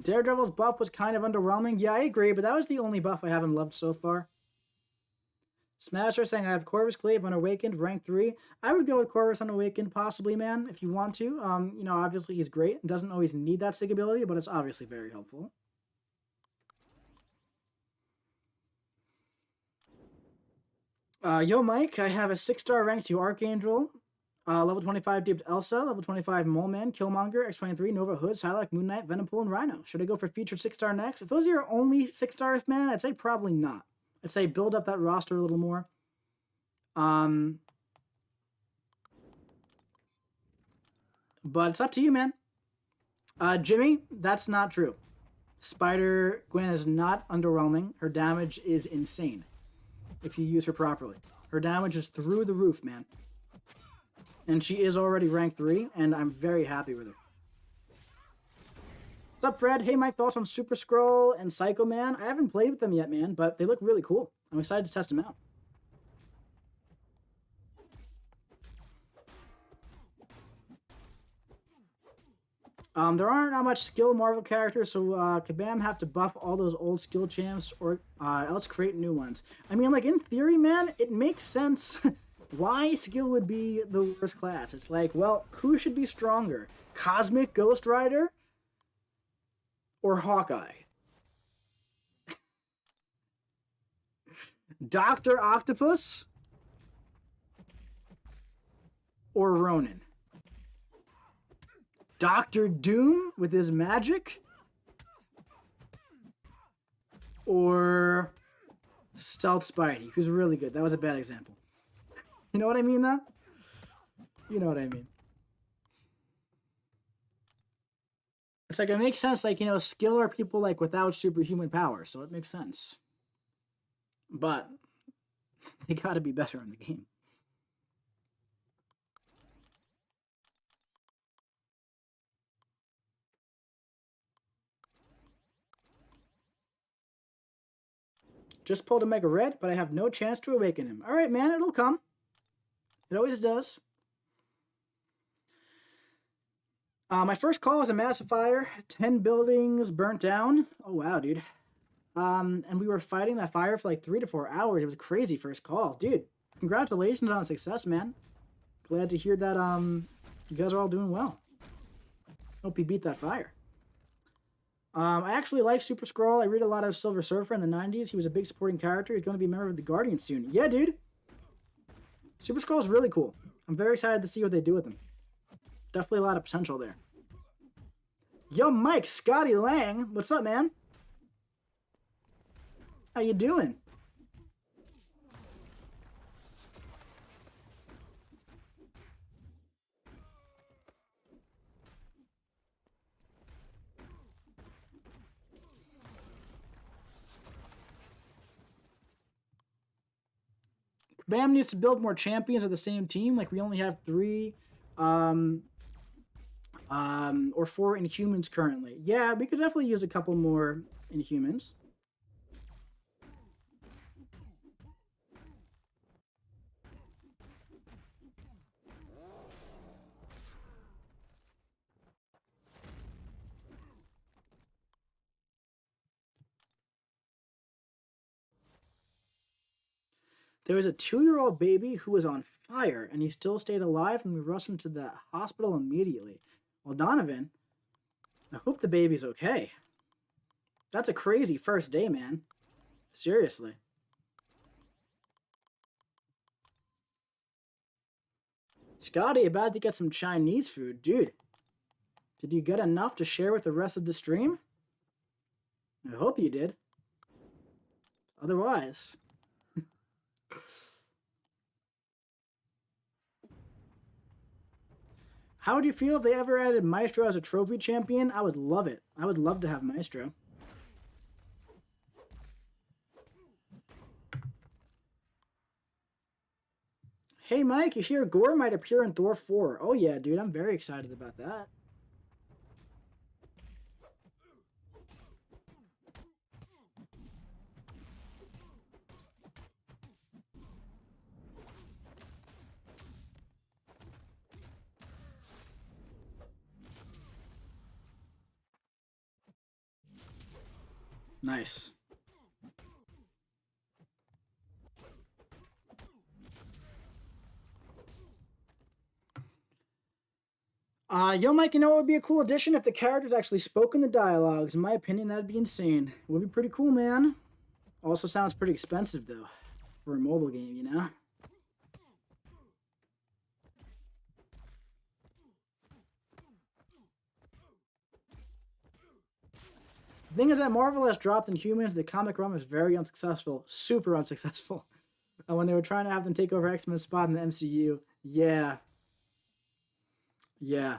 Daredevil's buff was kind of underwhelming. Yeah, I agree, but that was the only buff I haven't loved so far. Smasher saying I have Corvus Glaive Unawakened, rank 3. I would go with Corvus Unawakened, possibly, man, if you want to. You know, obviously he's great. Doesn't always need that sig ability, but it's obviously very helpful. Yo, Mike, I have a 6-star rank 2 Archangel, level 25 Deep Elsa, level 25 Mole Man, Killmonger, X23, Nova Hood, Psylocke, Moon Knight, Venompool, and Rhino. Should I go for featured 6-star next? If those are your only 6 stars, man, I'd say probably not. I'd say build up that roster a little more. But it's up to you, man. Jimmy, that's not true. Spider-Gwen is not underwhelming. Her damage is insane if you use her properly. Her damage is through the roof, man. And she is already rank 3, and I'm very happy with her. What's up, Fred? Hey, Mike, thoughts on Super Skrull and Psycho Man? I haven't played with them yet, man, but they look really cool. I'm excited to test them out. There aren't not much skill Marvel characters, so Kabam have to buff all those old skill champs or else create new ones. I mean, like, in theory, man, it makes sense why skill would be the worst class. It's like, well, who should be stronger? Cosmic Ghost Rider or Hawkeye? Dr. Octopus or Ronin? Doctor Doom with his magic? Or Stealth Spidey, who's really good. That was a bad example. You know what I mean, though? You know what I mean. It's like, it makes sense, like, you know, skill are people, like, without superhuman power, so it makes sense. But they gotta be better in the game. Just pulled a Mega Red, but I have no chance to awaken him. Alright, man, it'll come. It always does. My first call was a massive fire. 10 buildings burnt down. Oh, wow, dude. And we were fighting that fire for like 3 to 4 hours. It was a crazy first call. Dude, congratulations on success, man. Glad to hear that you guys are all doing well. Hope you beat that fire. I actually like Super Skrull. I read a lot of Silver Surfer in the 90s. He was a big supporting character. He's going to be a member of the Guardians soon. Yeah, dude. Super Skrull is really cool. I'm very excited to see what they do with him. Definitely a lot of potential there. Yo, Mike, Scotty Lang. What's up, man? How you doing? Bam needs to build more champions of the same team. Like, we only have 3 or 4 Inhumans currently. Yeah, we could definitely use a couple more Inhumans. There was a 2-year-old baby who was on fire, and he still stayed alive, and we rushed him to the hospital immediately. Well, Donovan, I hope the baby's okay. That's a crazy first day, man. Seriously. Scotty, about to get some Chinese food. Dude, did you get enough to share with the rest of the stream? I hope you did. Otherwise... How would you feel if they ever added Maestro as a trophy champion? I would love it. I would love to have Maestro. Hey, Mike, you hear Gore might appear in Thor 4. Oh, yeah, dude, I'm very excited about that. Nice. Yo, Mike, you know what would be a cool addition if the characters actually spoke in the dialogues? In my opinion, that'd be insane. It would be pretty cool, man. Also sounds pretty expensive, though, for a mobile game, you know? The thing is that Marvel has dropped Inhumans. The comic run was very unsuccessful. Super unsuccessful. When they were trying to have them take over X-Men's spot in the MCU. Yeah. Yeah.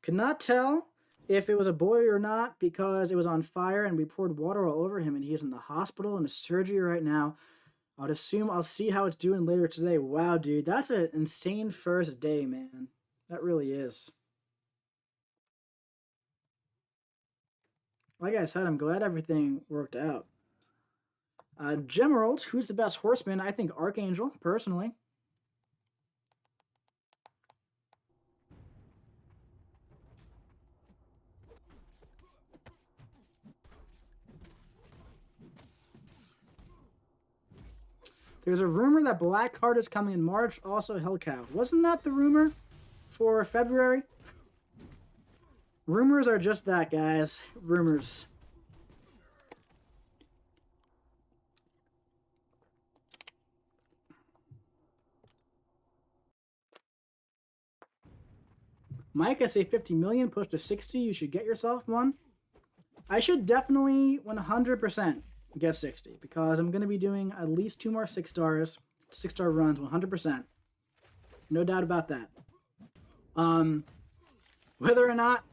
Could not tell if it was a boy or not because it was on fire and we poured water all over him and he's in the hospital in a surgery right now. I would assume I'll see how it's doing later today. Wow, dude, that's an insane first day, man. That really is. Like I said, I'm glad everything worked out. Gemerald, who's the best horseman? I think Archangel, personally. There's a rumor that Blackheart is coming in March, also Hellcow. Wasn't that the rumor for February? Rumors are just that, guys. Rumors. Mike, I say 50 million, push to 60. You should get yourself one. I should definitely 100% get 60 because I'm going to be doing at least 2 more 6 stars, 6-star runs, 100%. No doubt about that. Whether or not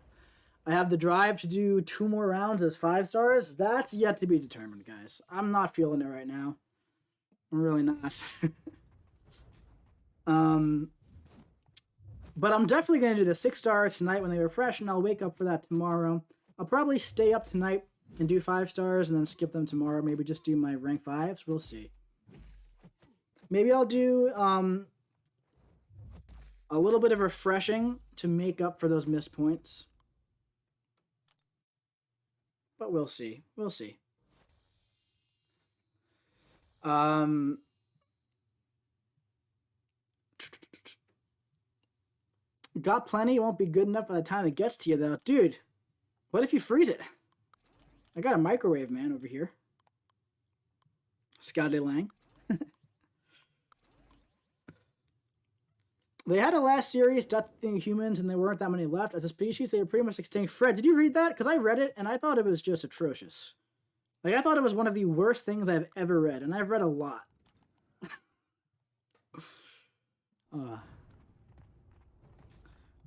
I have the drive to do 2 more rounds as 5 stars, that's yet to be determined, guys. I'm not feeling it right now. I'm really not. But I'm definitely going to do the 6 stars tonight when they refresh, and I'll wake up for that tomorrow. I'll probably stay up tonight and do 5 stars and then skip them tomorrow. Maybe just do my rank 5s. We'll see. Maybe I'll do a little bit of refreshing to make up for those missed points. But we'll see. We'll see. Got plenty. Won't be good enough by the time it gets to you, though. Dude, what if you freeze it? I got a microwave, man, over here. Scotty Lang. They had a last series, Death of the Humans, and there weren't that many left. As a species, they were pretty much extinct. Fred, did you read that? Because I read it, and I thought it was just atrocious. Like, I thought it was one of the worst things I've ever read, and I've read a lot.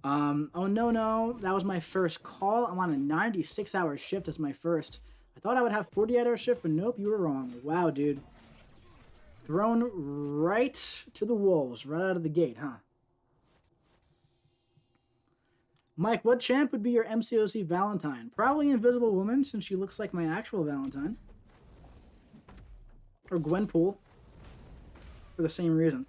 Oh, no. That was my first call. I'm on a 96-hour shift as my first. I thought I would have 48-hour shift, but nope, you were wrong. Wow, dude. Thrown right to the wolves, right out of the gate, huh? Mike, what champ would be your MCOC Valentine? Probably Invisible Woman, since she looks like my actual Valentine. Or Gwenpool. For the same reason.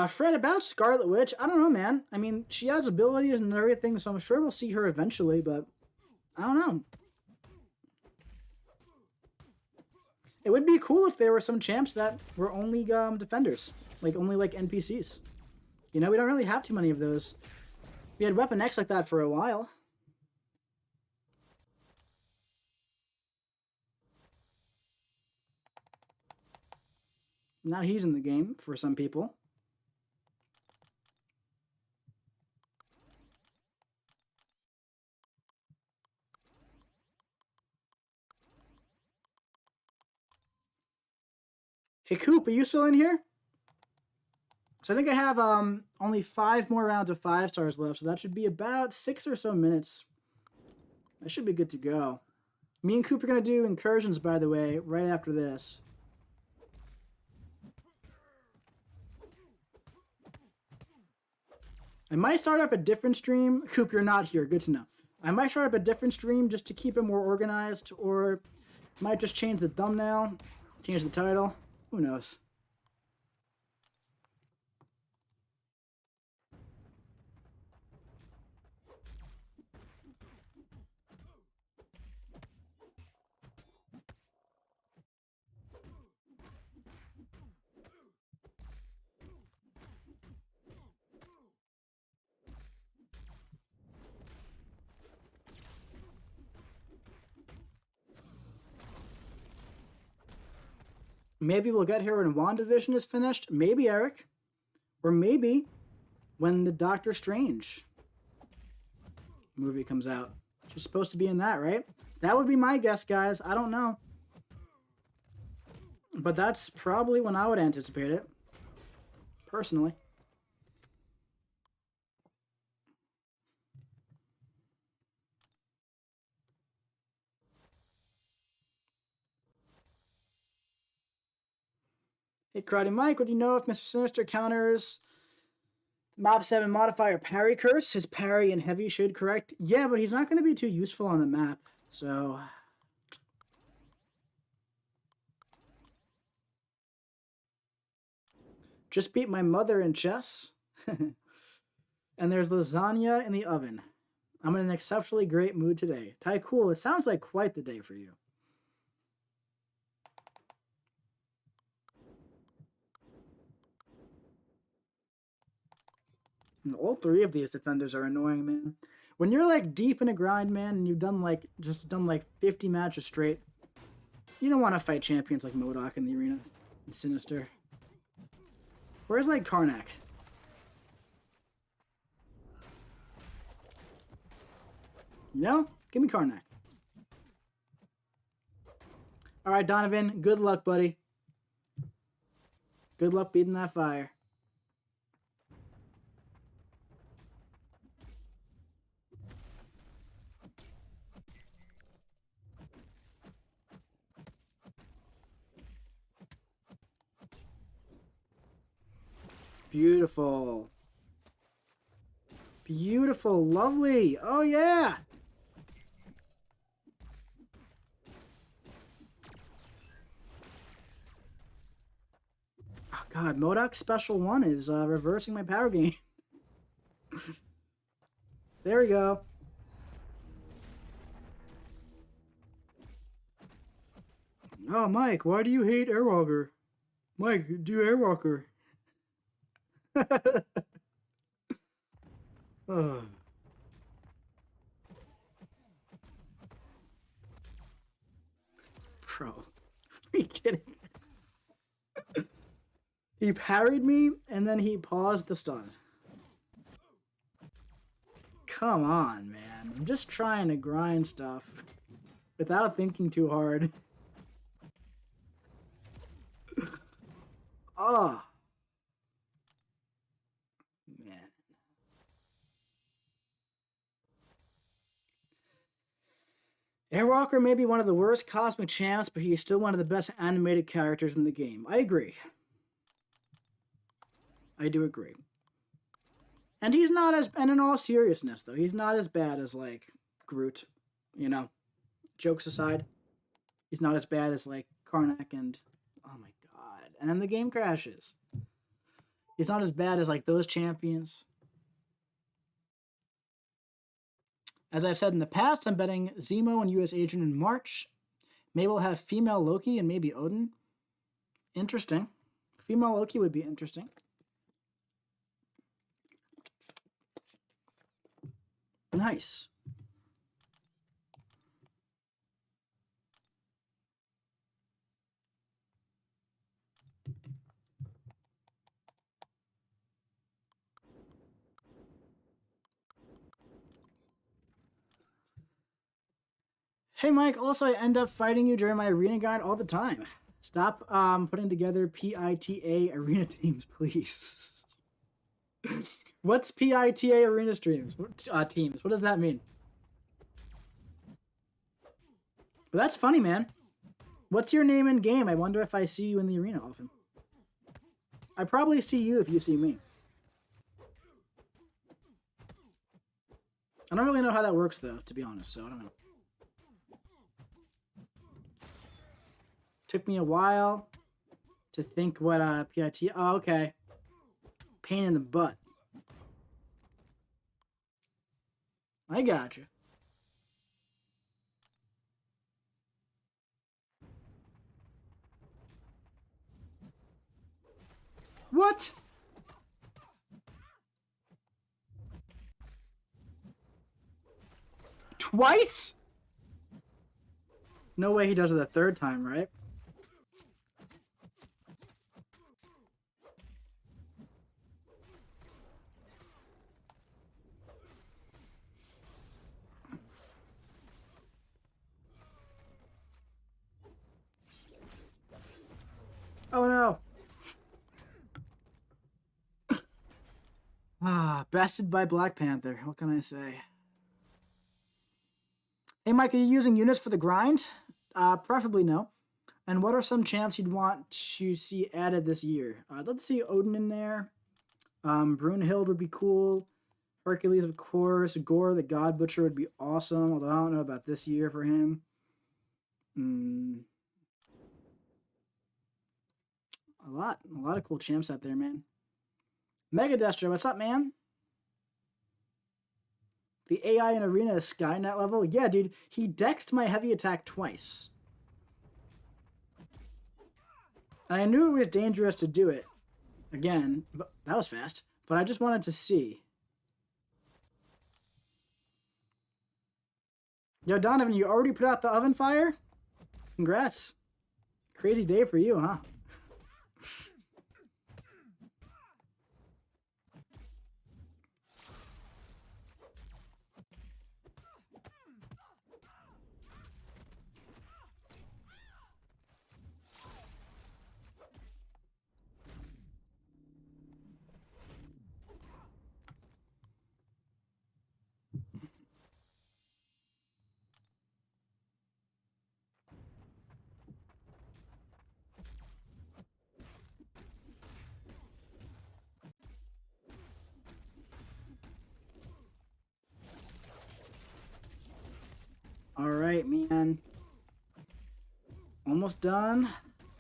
Fred, about Scarlet Witch, I don't know, man. I mean, she has abilities and everything, so I'm sure we'll see her eventually, but I don't know. It would be cool if there were some champs that were only defenders, like only like NPCs. You know, we don't really have too many of those. We had Weapon X like that for a while. Now he's in the game for some people. Hey, Coop, are you still in here? So I think I have only 5 more rounds of 5 stars left, so that should be about 6 or so minutes. I should be good to go. Me and Coop are going to do incursions, by the way, right after this. I might start up a different stream. Coop, you're not here. Good to know. I might start up a different stream just to keep it more organized, or might just change the thumbnail, change the title. Who knows? Maybe we'll get here when WandaVision is finished. Maybe, Eric. Or maybe when the Doctor Strange movie comes out. She's supposed to be in that, right? That would be my guess, guys. I don't know. But that's probably when I would anticipate it. Personally. Hey, Karate Mike, what do you know if Mr. Sinister counters Mob 7 modifier parry curse? His parry and heavy should correct. Yeah, but he's not going to be too useful on the map, so... Just beat my mother in chess. And there's lasagna in the oven. I'm in an exceptionally great mood today. Ty, cool. It sounds like quite the day for you. And all three of these defenders are annoying, man. When you're like deep in a grind, man, and you've done like 50 matches straight, you don't want to fight champions like Mcoc in the arena and Sinister. Where's like Karnak? You know? Give me Karnak. Alright, Donovan, good luck, buddy. Good luck beating that fire. Beautiful. Beautiful. Lovely. Oh, yeah. Oh, God. Modoc's special one is reversing my power gain. There we go. Oh, Mike, why do you hate Airwalker? Mike, do Airwalker. Oh. Bro, are you kidding? He parried me, and then he paused the stun. Come on, man. I'm just trying to grind stuff without thinking too hard. Oh. Man. Airwalker may be one of the worst cosmic champs, but he is still one of the best animated characters in the game. I agree. I do agree. And he's not as, and in all seriousness, though, he's not as bad as, like, Groot, you know? Jokes aside, he's not as bad as, like, Karnak and, oh my god, and then the game crashes. He's not as bad as, like, those champions. As I've said in the past, I'm betting Zemo and US Agent in March. Maybe we'll have female Loki and maybe Odin. Interesting. Female Loki would be interesting. Nice. Hey, Mike, also, I end up fighting you during my arena guide all the time. Stop putting together PITA arena teams, please. What's PITA arena streams? Teams? What does that mean? But that's funny, man. What's your name in game? I wonder if I see you in the arena often. I probably see you if you see me. I don't really know how that works, though, to be honest, so I don't know. Took me a while to think what PIT. Oh, okay. Pain in the butt. I gotcha. What? Twice? No way he does it a third time, right? Oh no. Bested by Black Panther. What can I say? Hey, Mike, are you using units for the grind? Preferably no. And what are some champs you'd want to see added this year? I'd love to see Odin in there. Brunhild would be cool. Hercules, of course. Gore, the God Butcher, would be awesome. Although I don't know about this year for him. A lot of cool champs out there, man. Mega Destro, what's up, man? The AI in Arena is Skynet level? Yeah, dude. He dexed my heavy attack twice. And I knew it was dangerous to do it. Again, but that was fast. But I just wanted to see. Yo, Donovan, you already put out the oven fire? Congrats. Crazy day for you, huh? Alright, man. Almost done.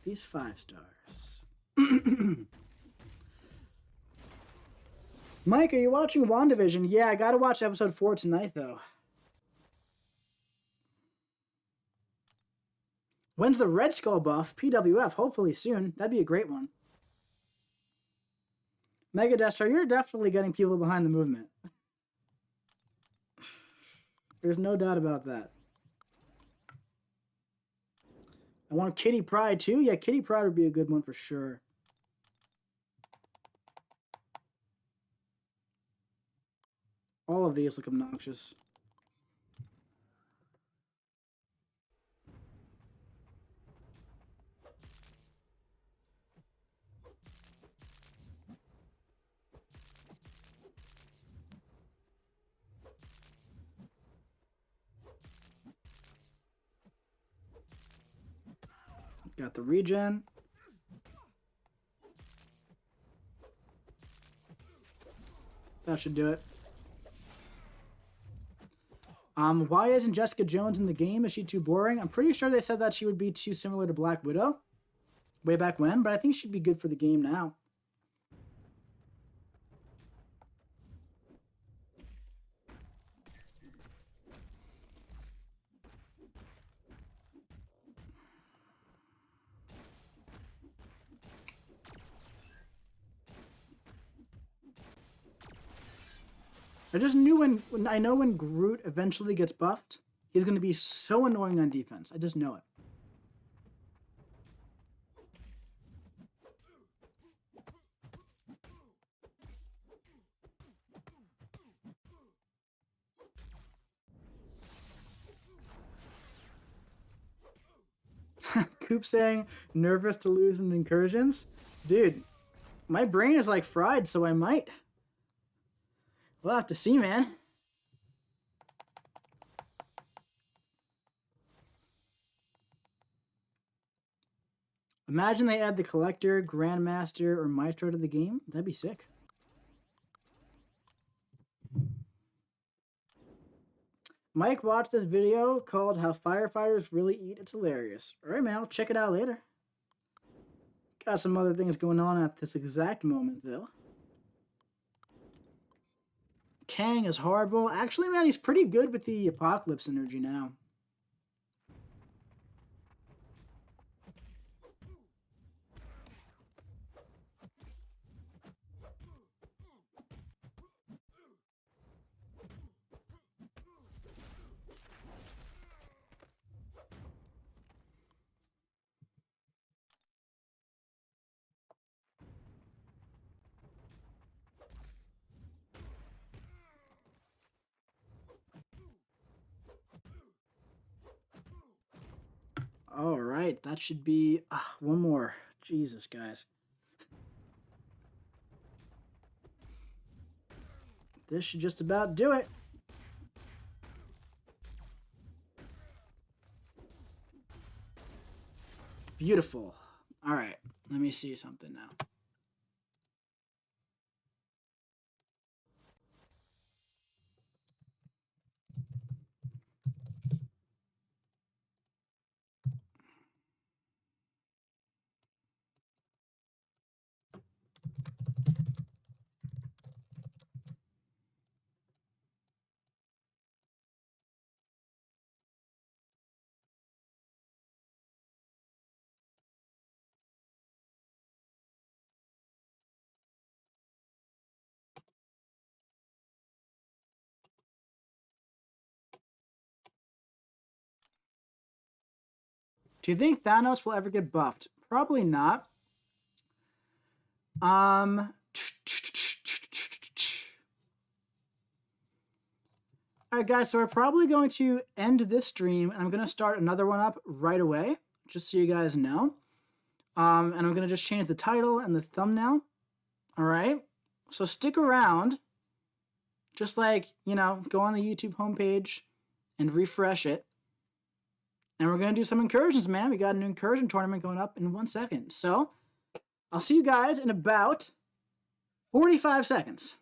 These 5 stars. Mike, are you watching WandaVision? Yeah, I gotta watch episode 4 tonight, though. When's the Red Skull buff? PWF, hopefully soon. That'd be a great one. Mega Destro, you're definitely getting people behind the movement. There's no doubt about that. I want Kitty Pryde too. Yeah, Kitty Pryde would be a good one for sure. All of these look obnoxious. Got the regen. That should do it. Why isn't Jessica Jones in the game? Is she too boring? I'm pretty sure they said that she would be too similar to Black Widow way back when, but I think she'd be good for the game now. I just knew when Groot eventually gets buffed, he's going to be so annoying on defense. I just know it. Coop saying, nervous to lose in incursions? Dude, my brain is like fried, so I might. We'll have to see, man. Imagine they add the Collector, Grandmaster, or Maestro to the game. That'd be sick. Mike watched this video called How Firefighters Really Eat. It's hilarious. Alright, man, I'll check it out later. Got some other things going on at this exact moment, though. Kang is horrible. Actually, man, he's pretty good with the Apocalypse energy now. All right, that should be one more. Jesus, guys. This should just about do it. Beautiful. All right, let me see something now. Do you think Thanos will ever get buffed? Probably not. All right, guys, so we're probably going to end this stream, and I'm going to start another one up right away, just so you guys know. And I'm going to just change the title and the thumbnail. All right? So stick around. Just like, you know, go on the YouTube homepage and refresh it. And we're going to do some incursions, man. We got an incursion tournament going up in 1 second. So I'll see you guys in about 45 seconds.